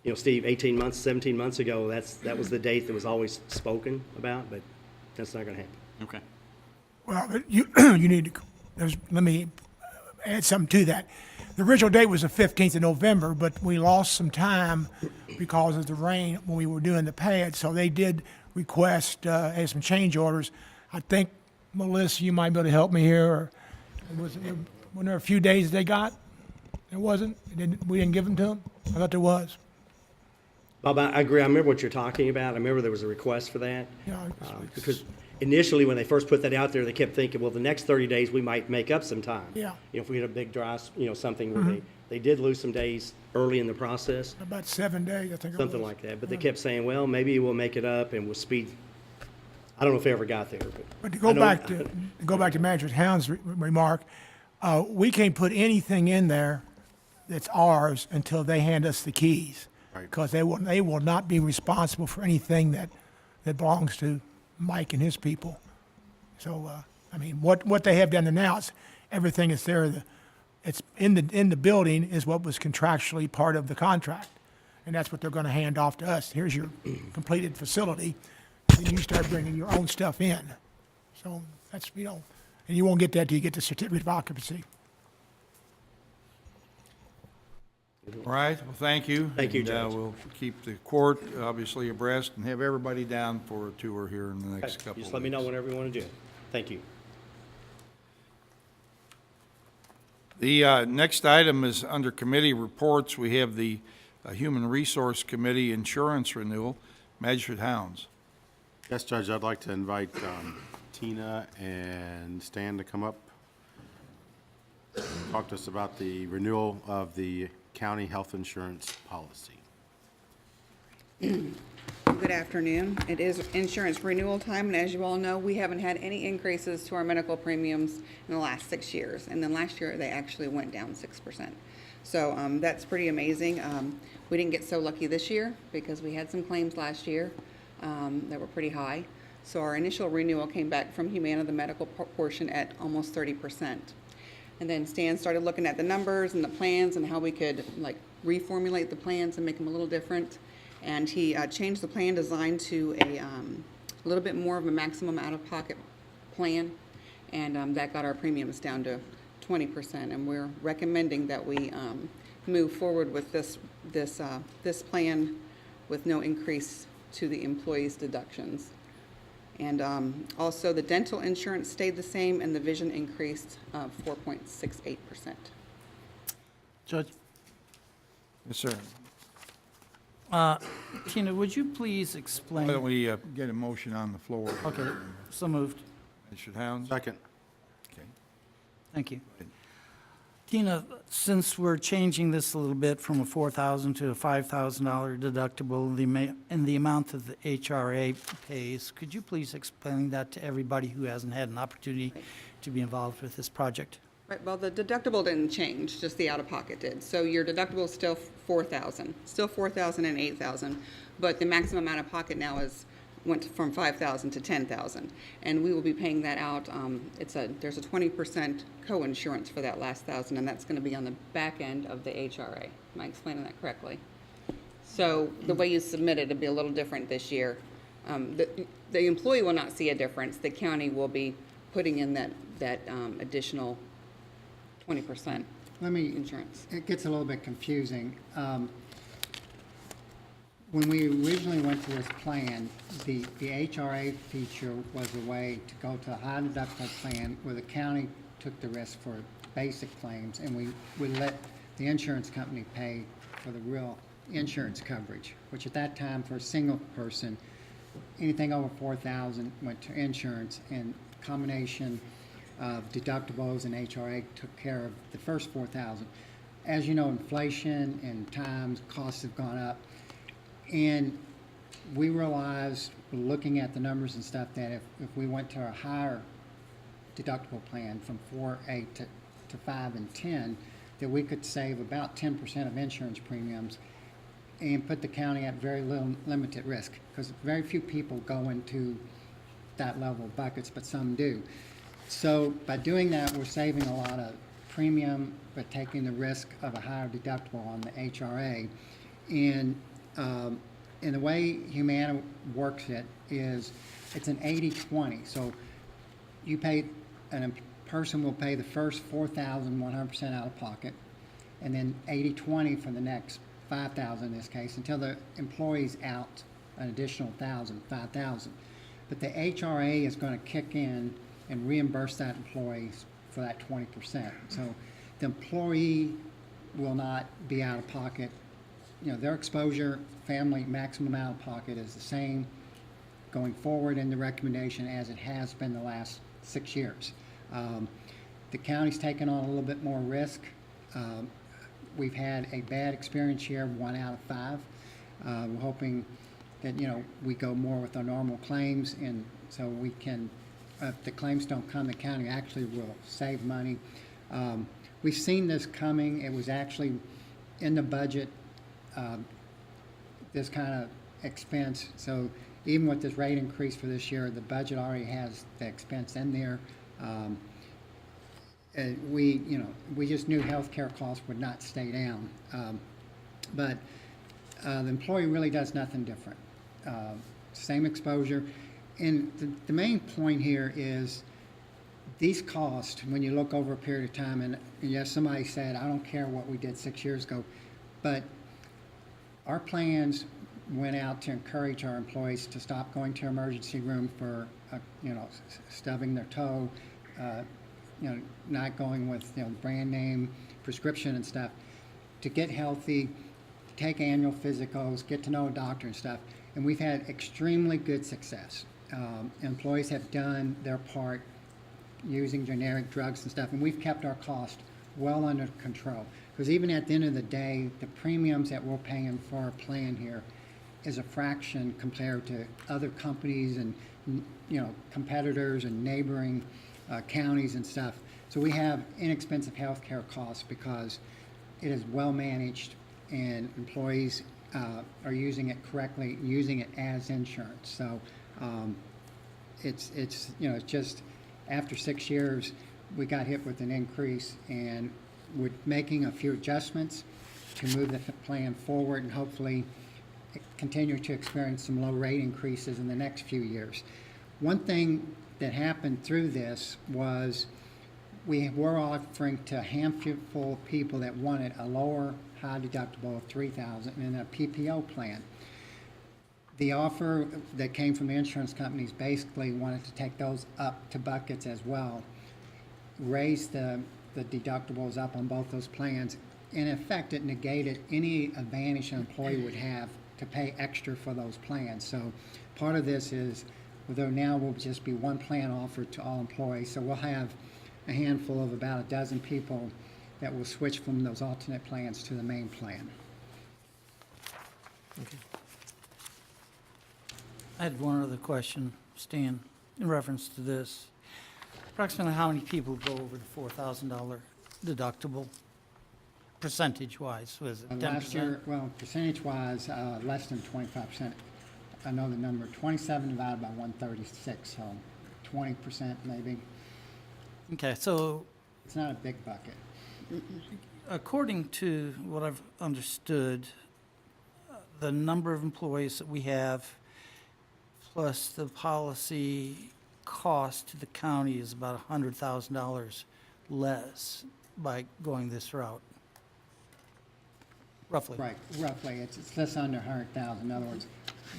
you know, Steve, 18 months, 17 months ago, that was the date that was always spoken about, but that's not gonna happen. Okay. Well, but you, you need to, let me add something to that. The original date was the 15th of November, but we lost some time because of the rain when we were doing the pad, so they did request, had some change orders. I think, Melissa, you might be able to help me here, or weren't there a few days they got? There wasn't? We didn't give them to them? I thought there was. Bob, I agree. I remember what you're talking about. I remember there was a request for that. Yeah, Because initially, when they first put that out there, they kept thinking, well, the next 30 days, we might make up some time. Yeah. You know, if we had a big dry, something where they did lose some days early in the process, About 7 days, I think it was. something like that. But they kept saying, well, maybe we'll make it up and we'll speed. I don't know if they ever got there, but. But to I go know- back to Manager Hound's remark, we can't put anything in there that's ours until they hand us the keys. Right. Because they will not be responsible for anything that belongs to Mike and his people. So, I mean, what they have down there now is, everything is there, it's in the building is what was contractually part of the contract. And that's what they're gonna hand off to us. Here's your completed facility, and you start bringing your own stuff in. So that's, and you won't get that till you get the certificate of occupancy. All right, well, thank you. Thank you, And, Judge. We'll keep the court obviously abreast and have everybody down for a tour here in the next couple of weeks. Just let me know whenever you want to do it. Thank you. The next item is under committee reports. We have the Human Resource Committee Insurance Renewal. Magistrate Hounds. Yes, Judge, I'd like to invite Tina and Stan to come up. Talk to us about the renewal of the county health insurance policy. Good afternoon. It is insurance renewal time, and as you all know, we haven't had any increases to our medical premiums in the last 6 years. And then last year, they actually went down 6%. So that's pretty amazing. We didn't get so lucky this year because we had some claims last year that were pretty high. So our initial renewal came back from Humana, the medical portion, at almost 30%. And then Stan started looking at the numbers and the plans and how we could reformulate the plans and make them a little different. And he changed the plan design to a little bit more of a maximum out-of-pocket plan. And that got our premiums down to 20%. And we're recommending that we move forward with this plan with no increase to the employees' deductions. And also, the dental insurance stayed the same, and the vision increased 4.68%. Judge, Yes, sir. Tina, would you please Why explain? don't we get a motion on the floor? Okay, so moved. Magistrate Hounds? Second. Okay. Thank you. Tina, since we're changing this a little bit from a $4,000 to a $5,000 deductible, and the amount that the HRA pays, could you please explain that to everybody who hasn't had an opportunity to be involved with this project? Right, well, the deductible didn't change, just the out-of-pocket did. So your deductible is still $4,000, still $4,000 and $8,000, but the maximum out-of-pocket now went from $5,000 to $10,000, and we will be paying that out. There's a 20% co-insurance for that last $1,000, and that's going to be on the back end of the HRA. Am I explaining that correctly? So the way you submit it will be a little different this year. The employee will not see a difference. The county will be putting in that additional 20% insurance. It gets a little bit confusing. When we originally went to this plan, the HRA feature was a way to go to a high deductible plan where the county took the risk for basic claims, and we let the insurance company pay for the real insurance coverage, which at that time for a single person, anything over 4,000 went to insurance, and combination of deductibles and HRA took care of the first 4,000. As you know, inflation and times, costs have gone up, and we realized, looking at the numbers and stuff, that if we went to a higher deductible plan from 4A to 5 and 10, that we could save about 10% of insurance premiums and put the county at very little limited risk, because very few people go into that level of buckets, but some do. So by doing that, we're saving a lot of premium, but taking the risk of a higher deductible on the HRA. And the way Humana works it is it's an 80-20. So you pay, a person will pay the first $4,000 100% out of pocket, and then 80-20 for the next $5,000 in this case, until the employee's out an additional $5,000. But the HRA is going to kick in and reimburse that employee for that 20%. So the employee will not be out of pocket. You know, their exposure, family maximum out of pocket is the same going forward in the recommendation as it has been the last 6 years. The county's taken on a little bit more risk. We've had a bad experience here, 1 out of 5. We're hoping that, you know, we go more with our normal claims, and so we can, if the claims don't come, the county actually will save money. We've seen this coming. It was actually in the budget, this kind of expense. So even with this rate increase for this year, the budget already has the expense in there. We just knew healthcare costs would not stay down. But the employee really does nothing different. Same exposure. And the main point here is these costs, when you look over a period of time, and yes, somebody said, I don't care what we did 6 years ago, but our plans went out to encourage our employees to stop going to emergency room for, stubbing their toe, not going with, brand name prescription and stuff, to get healthy, take annual physicals, get to know a doctor and stuff. And we've had extremely good success. Employees have done their part using generic drugs and stuff, and we've kept our cost well under control. Because even at the end of the day, the premiums that we're paying for our plan here is a fraction compared to other companies and, competitors and neighboring counties and stuff. So we have inexpensive health care costs because it is well managed, and employees are using it correctly, using it as insurance. So it's just after 6 years, we got hit with an increase, and we're making a few adjustments to move the plan forward and hopefully continue to experience some low rate increases in the next few years. One thing that happened through this was we were offering to a handful of people that wanted a lower high deductible of $3,000 in a PPO plan. The offer that came from the insurance companies basically wanted to take those up to buckets as well, raise the deductibles up on both those plans. In effect, it negated any advantage an employee would have to pay extra for those plans. So part of this is, although now will just be one plan offered to all employees, so we'll have a handful of about a dozen people that will switch from those alternate plans to the main plan. I had one other question, Stan, in reference to this. Approximately how many people go over the $4,000 deductible, percentage-wise? Was it 10%? Last year, well, percentage-wise, less than 25%. I know the number, 27 divided by 136, so 20% maybe. Okay, so It's not a big bucket. according to what I've understood, the number of employees that we have plus the policy cost to the county is about $100,000 less by going this route. Roughly. Right, roughly, it's less under 100,000. In other words,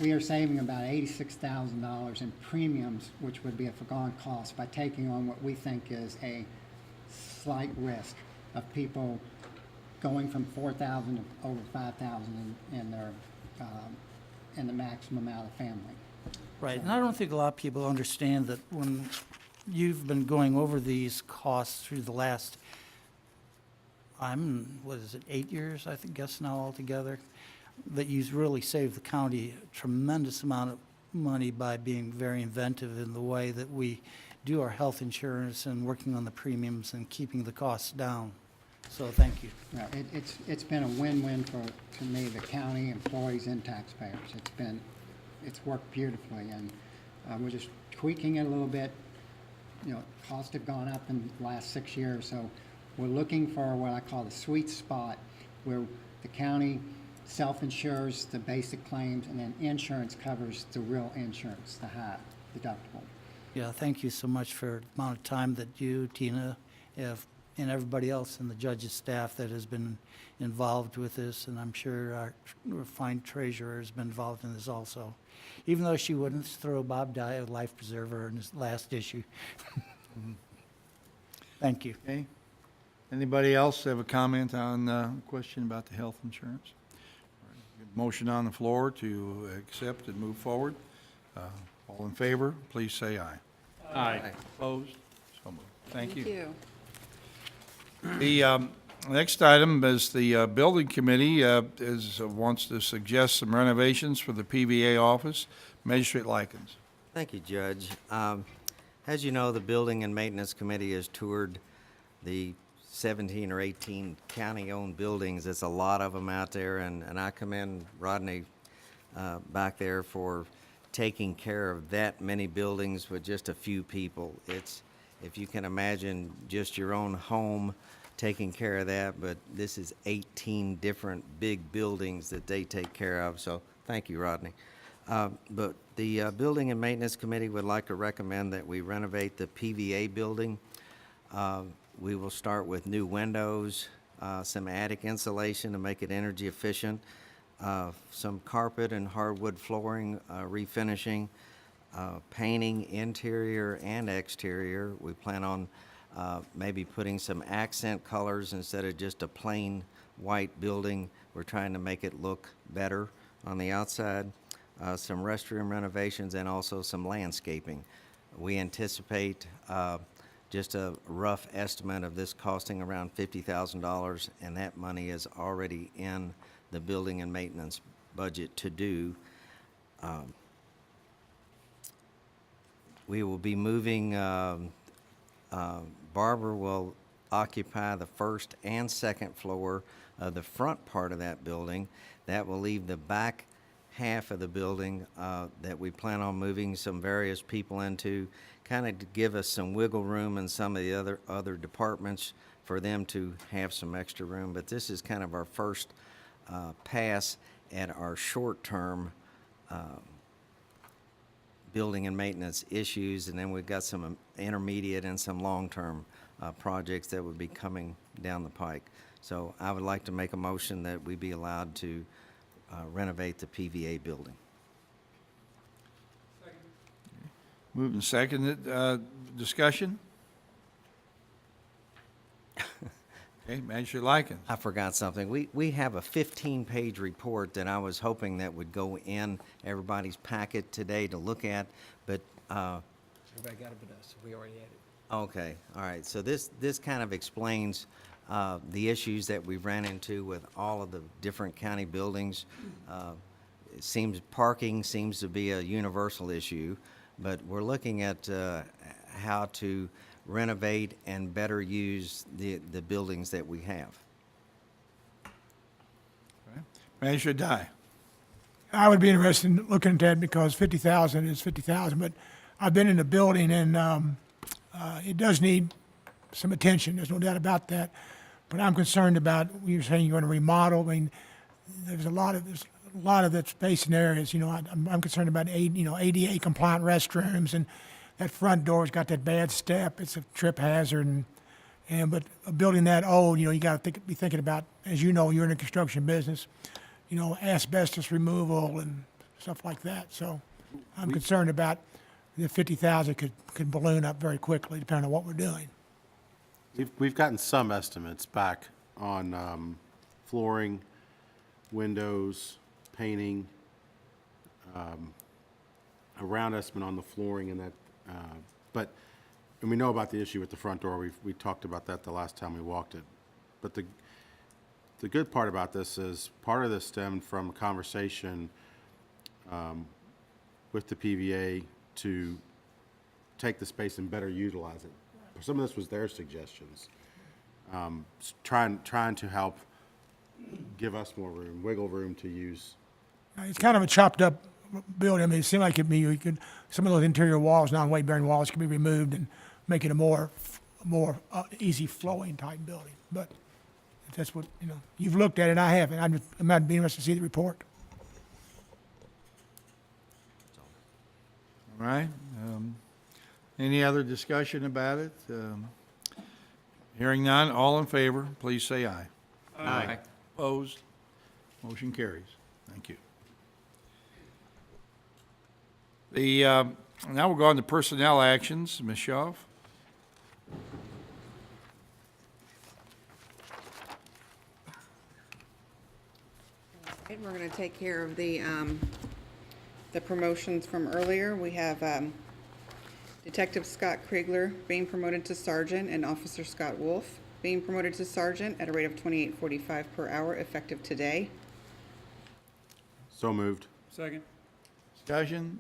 we are saving about $86,000 in premiums, which would be a foregone cost by taking on what we think is a slight risk of people going from 4,000 to over 5,000 in their, in the maximum out of family. Right, and I don't think a lot of people understand that when you've been going over these costs through the last, what is it, 8 years, I think, guess now altogether, that you've really saved the county a tremendous amount of money by being very inventive in the way that we do our health insurance and working on the premiums and keeping the costs down. So thank you. Yeah, it's been a win-win to me, the county, employees, and taxpayers. It's worked beautifully, and we're just tweaking it a little bit. You know, costs have gone up in the last 6 years, so we're looking for what I call the sweet spot, where the county self-insures the basic claims, and then insurance covers the real insurance, the high deductible. Yeah, thank you so much for the amount of time that you, Tina, have, and everybody else in the judge's staff that has been involved with this, and I'm sure our fine treasurer has been involved in this also, even though she wouldn't throw Bob Dye a life preserver in his last issue. Thank you. Okay. Anybody else have a comment on a question about the health insurance? Motion on the floor to accept and move forward. All in favor, please say aye. Aye. Opposed? So moved. Thank you. Thank you. The next item is the Building Committee wants to suggest some renovations for the PVA office. Magistrate Likens. Thank you, Judge. As you know, the Building and Maintenance Committee has toured the 17 or 18 county-owned buildings. It's a lot of them out there, and I commend Rodney back there for taking care of that many buildings with just a few people. It's, if you can imagine just your own home taking care of that, but this is 18 different big buildings that they take care of, so thank you, Rodney. But the Building and Maintenance Committee would like to recommend that we renovate the PVA building. We will start with new windows, some attic insulation to make it energy efficient, some carpet and hardwood flooring refinishing, painting interior and exterior. We plan on maybe putting some accent colors instead of just a plain white building. We're trying to make it look better on the outside. Some restroom renovations and also some landscaping. We anticipate just a rough estimate of this costing around $50,000, and that money is already in the building and maintenance budget to do. We will be moving, Barbara will occupy the first and second floor of the front part of that building. That will leave the back half of the building that we plan on moving some various people into, kind of to give us some wiggle room in some of the other departments for them to have some extra room. But this is kind of our first pass at our short-term building and maintenance issues, and then we've got some intermediate and some long-term projects that would be coming down the pike. So I would like to make a motion that we be allowed to renovate the PVA building. Moved and seconded. Discussion? Okay, Magistrate Likens. I forgot something. We have a 15-page report that I was hoping that would go in everybody's packet today to look at, but Everybody got it but us. We already had it. okay, all right. So this kind of explains the issues that we've ran into with all of the different county buildings. It seems parking seems to be a universal issue, but we're looking at how to renovate and better use the buildings that we have. Okay. Magistrate Dye. I would be interested in looking at that because 50,000 is 50,000, but I've been in the building and it does need some attention. There's no doubt about that. But I'm concerned about, you're saying you're going to remodel. I mean, there's a lot of that space in areas. You know, I'm concerned about ADA compliant restrooms, and that front door's got that bad step. It's a trip hazard, but a building that old, you got to be thinking about, as you know, you're in the construction business, asbestos removal and stuff like that. So I'm concerned about the 50,000 could balloon up very quickly depending on what we're doing. We've gotten some estimates back on flooring, windows, painting, a round estimate on the flooring and that, and we know about the issue with the front door. We talked about that the last time we walked it. But the good part about this is part of this stemmed from a conversation with the PVA to take the space and better utilize it. Some of this was their suggestions, trying to help give us more room, wiggle room to use. It's kind of a chopped up building. I mean, it seemed like some of those interior walls, non-weight bearing walls, could be removed and make it a more easy flowing type building. But if that's what, you've looked at it, I haven't. I might be interested to see the report. All right. Any other discussion about it? Hearing none, all in favor, please say aye. Aye. Opposed? Motion carries. Thank you. Now we'll go on to personnel actions. Ms. Schaaf? Right, we're going to take care of the promotions from earlier. We have Detective Scott Kriegler being promoted to sergeant and Officer Scott Wolf being promoted to sergeant at a rate of $28.45 per hour effective today. So moved. Second. Discussion?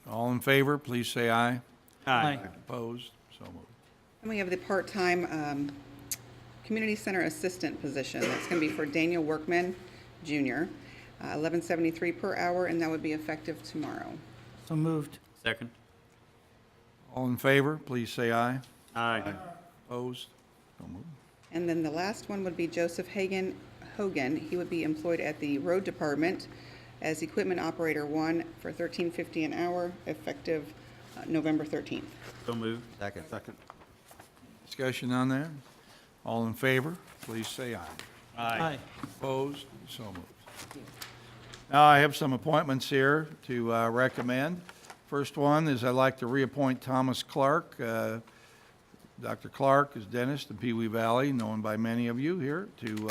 All in favor, please say aye. Aye. Opposed? So moved. And we have the part-time community center assistant position. That's going to be for Daniel Workman Jr., $11.73 per hour, and that would be effective tomorrow. So moved. Second. All in favor, please say aye. Aye. Opposed? So moved. And then the last one would be Joseph Hogan. He would be employed at the road department as equipment operator 1 for $13.50 an hour, effective November 13th. So moved. Second. Discussion on that? All in favor, please say aye. Aye. Opposed? So moved. Now, I have some appointments here to recommend. First one is I'd like to reappoint Thomas Clark. Dr. Clark is dentist in Pee Wee Valley, known by many of you here, to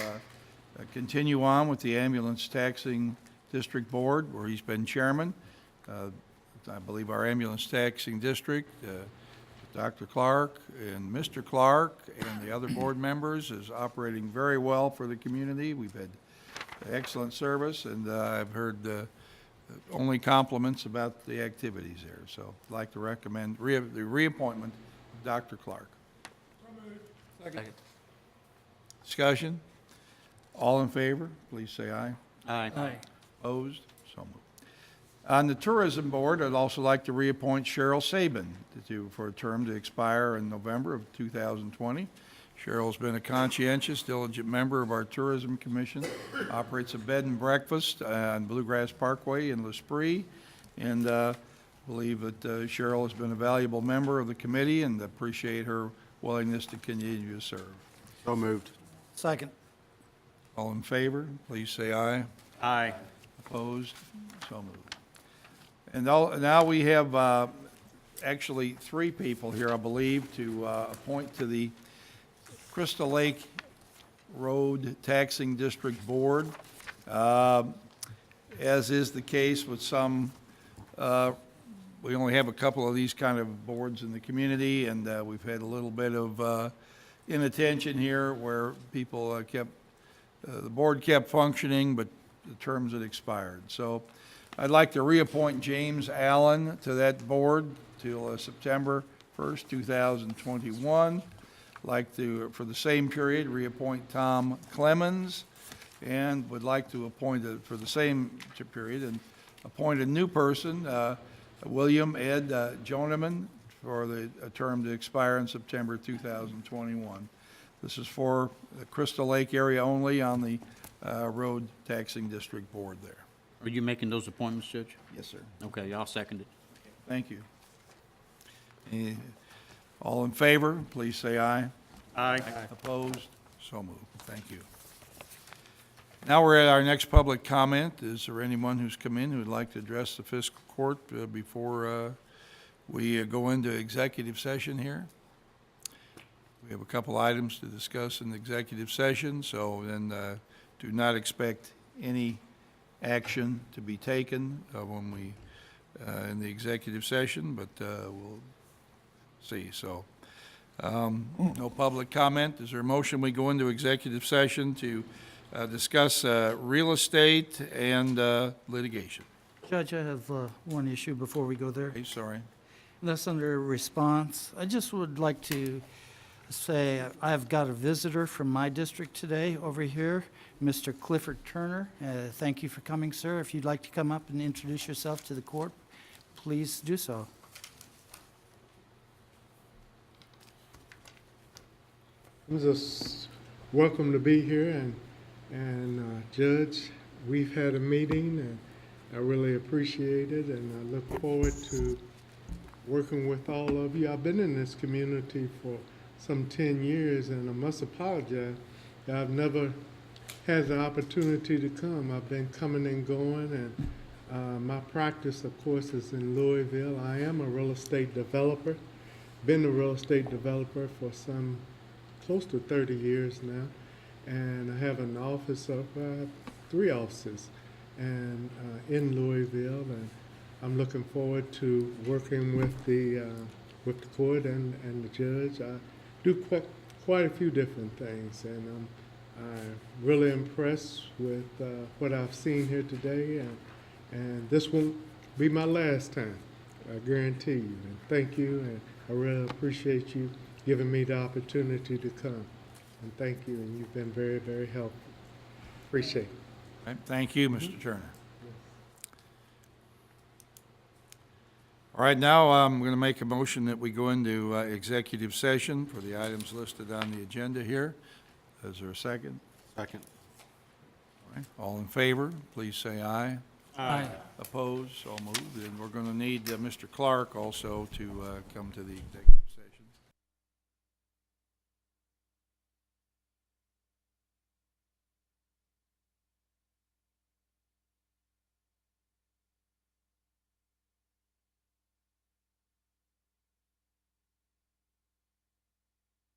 continue on with the Ambulance Taxing District Board, where he's been chairman. I believe our Ambulance Taxing District, Dr. Clark and Mr. Clark and the other board members is operating very well for the community. We've had excellent service, and I've heard only compliments about the activities there. So I'd like to recommend the reappointment of Dr. Clark. Second. Discussion? All in favor, please say aye. Aye. Opposed? So moved. On the Tourism Board, I'd also like to reappoint Cheryl Sabin for a term to expire in November of 2020. Cheryl's been a conscientious, diligent member of our Tourism Commission, operates a bed and breakfast on Bluegrass Parkway in L'Esprit, and believe that Cheryl has been a valuable member of the committee and appreciate her willingness to continue to serve. So moved. Second. All in favor, please say aye. Aye. Opposed? So moved. And now we have actually 3 people here, I believe, to appoint to the Crystal Lake Road Taxing District Board. As is the case with some, we only have a couple of these kind of boards in the community, and we've had a little bit of inattention here where people the board kept functioning, but the terms had expired. So I'd like to reappoint James Allen to that board till September 1st, 2021. Like to, for the same period, reappoint Tom Clemens, and would like to appoint, for the same period, and appoint a new person, William Ed Joneman, for a term to expire in September 2021. This is for the Crystal Lake area only on the Road Taxing District Board there. Are you making those appointments, Judge? Yes, sir. Okay, I'll second it. Thank you. All in favor, please say aye. Aye. Opposed? So moved. Thank you. Now we're at our next public comment. Is there anyone who's come in who would like to address the fiscal court before we go into executive session here? We have a couple items to discuss in the executive session, so then do not expect any action to be taken when we, in the executive session, but we'll see. So, no public comment. Is there a motion we go into executive session to discuss real estate and litigation? Judge, I have one issue before we go there. Okay, sorry. That's under response. I just would like to say I've got a visitor from my district today over here, Mr. Clifford Turner. Thank you for coming, sir. If you'd like to come up and introduce yourself to the court, please do so. I'm just welcome to be here, and Judge, we've had a meeting, and I really appreciate it, and I look forward to working with all of you. I've been in this community for some 10 years, and I must apologize. I've never had the opportunity to come. I've been coming and going, and my practice, of course, is in Louisville. I am a real estate developer. Been a real estate developer for some close to 30 years now, and I have an office of 3 offices and in Louisville, and I'm looking forward to working with the court and the judge. I do quite a few different things, and I'm really impressed with what I've seen here today, and this won't be my last time, I guarantee you. And thank you, and I really appreciate you giving me the opportunity to come. And thank you, and you've been very, very helpful. Appreciate it. All right, thank you, Mr. Turner. All right, now I'm going to make a motion that we go into executive session for the items listed on the agenda here. Is there a second? Second. All right, all in favor, please say aye. Aye. Opposed, so moved. And we're going to need Mr. Clark also to come to the executive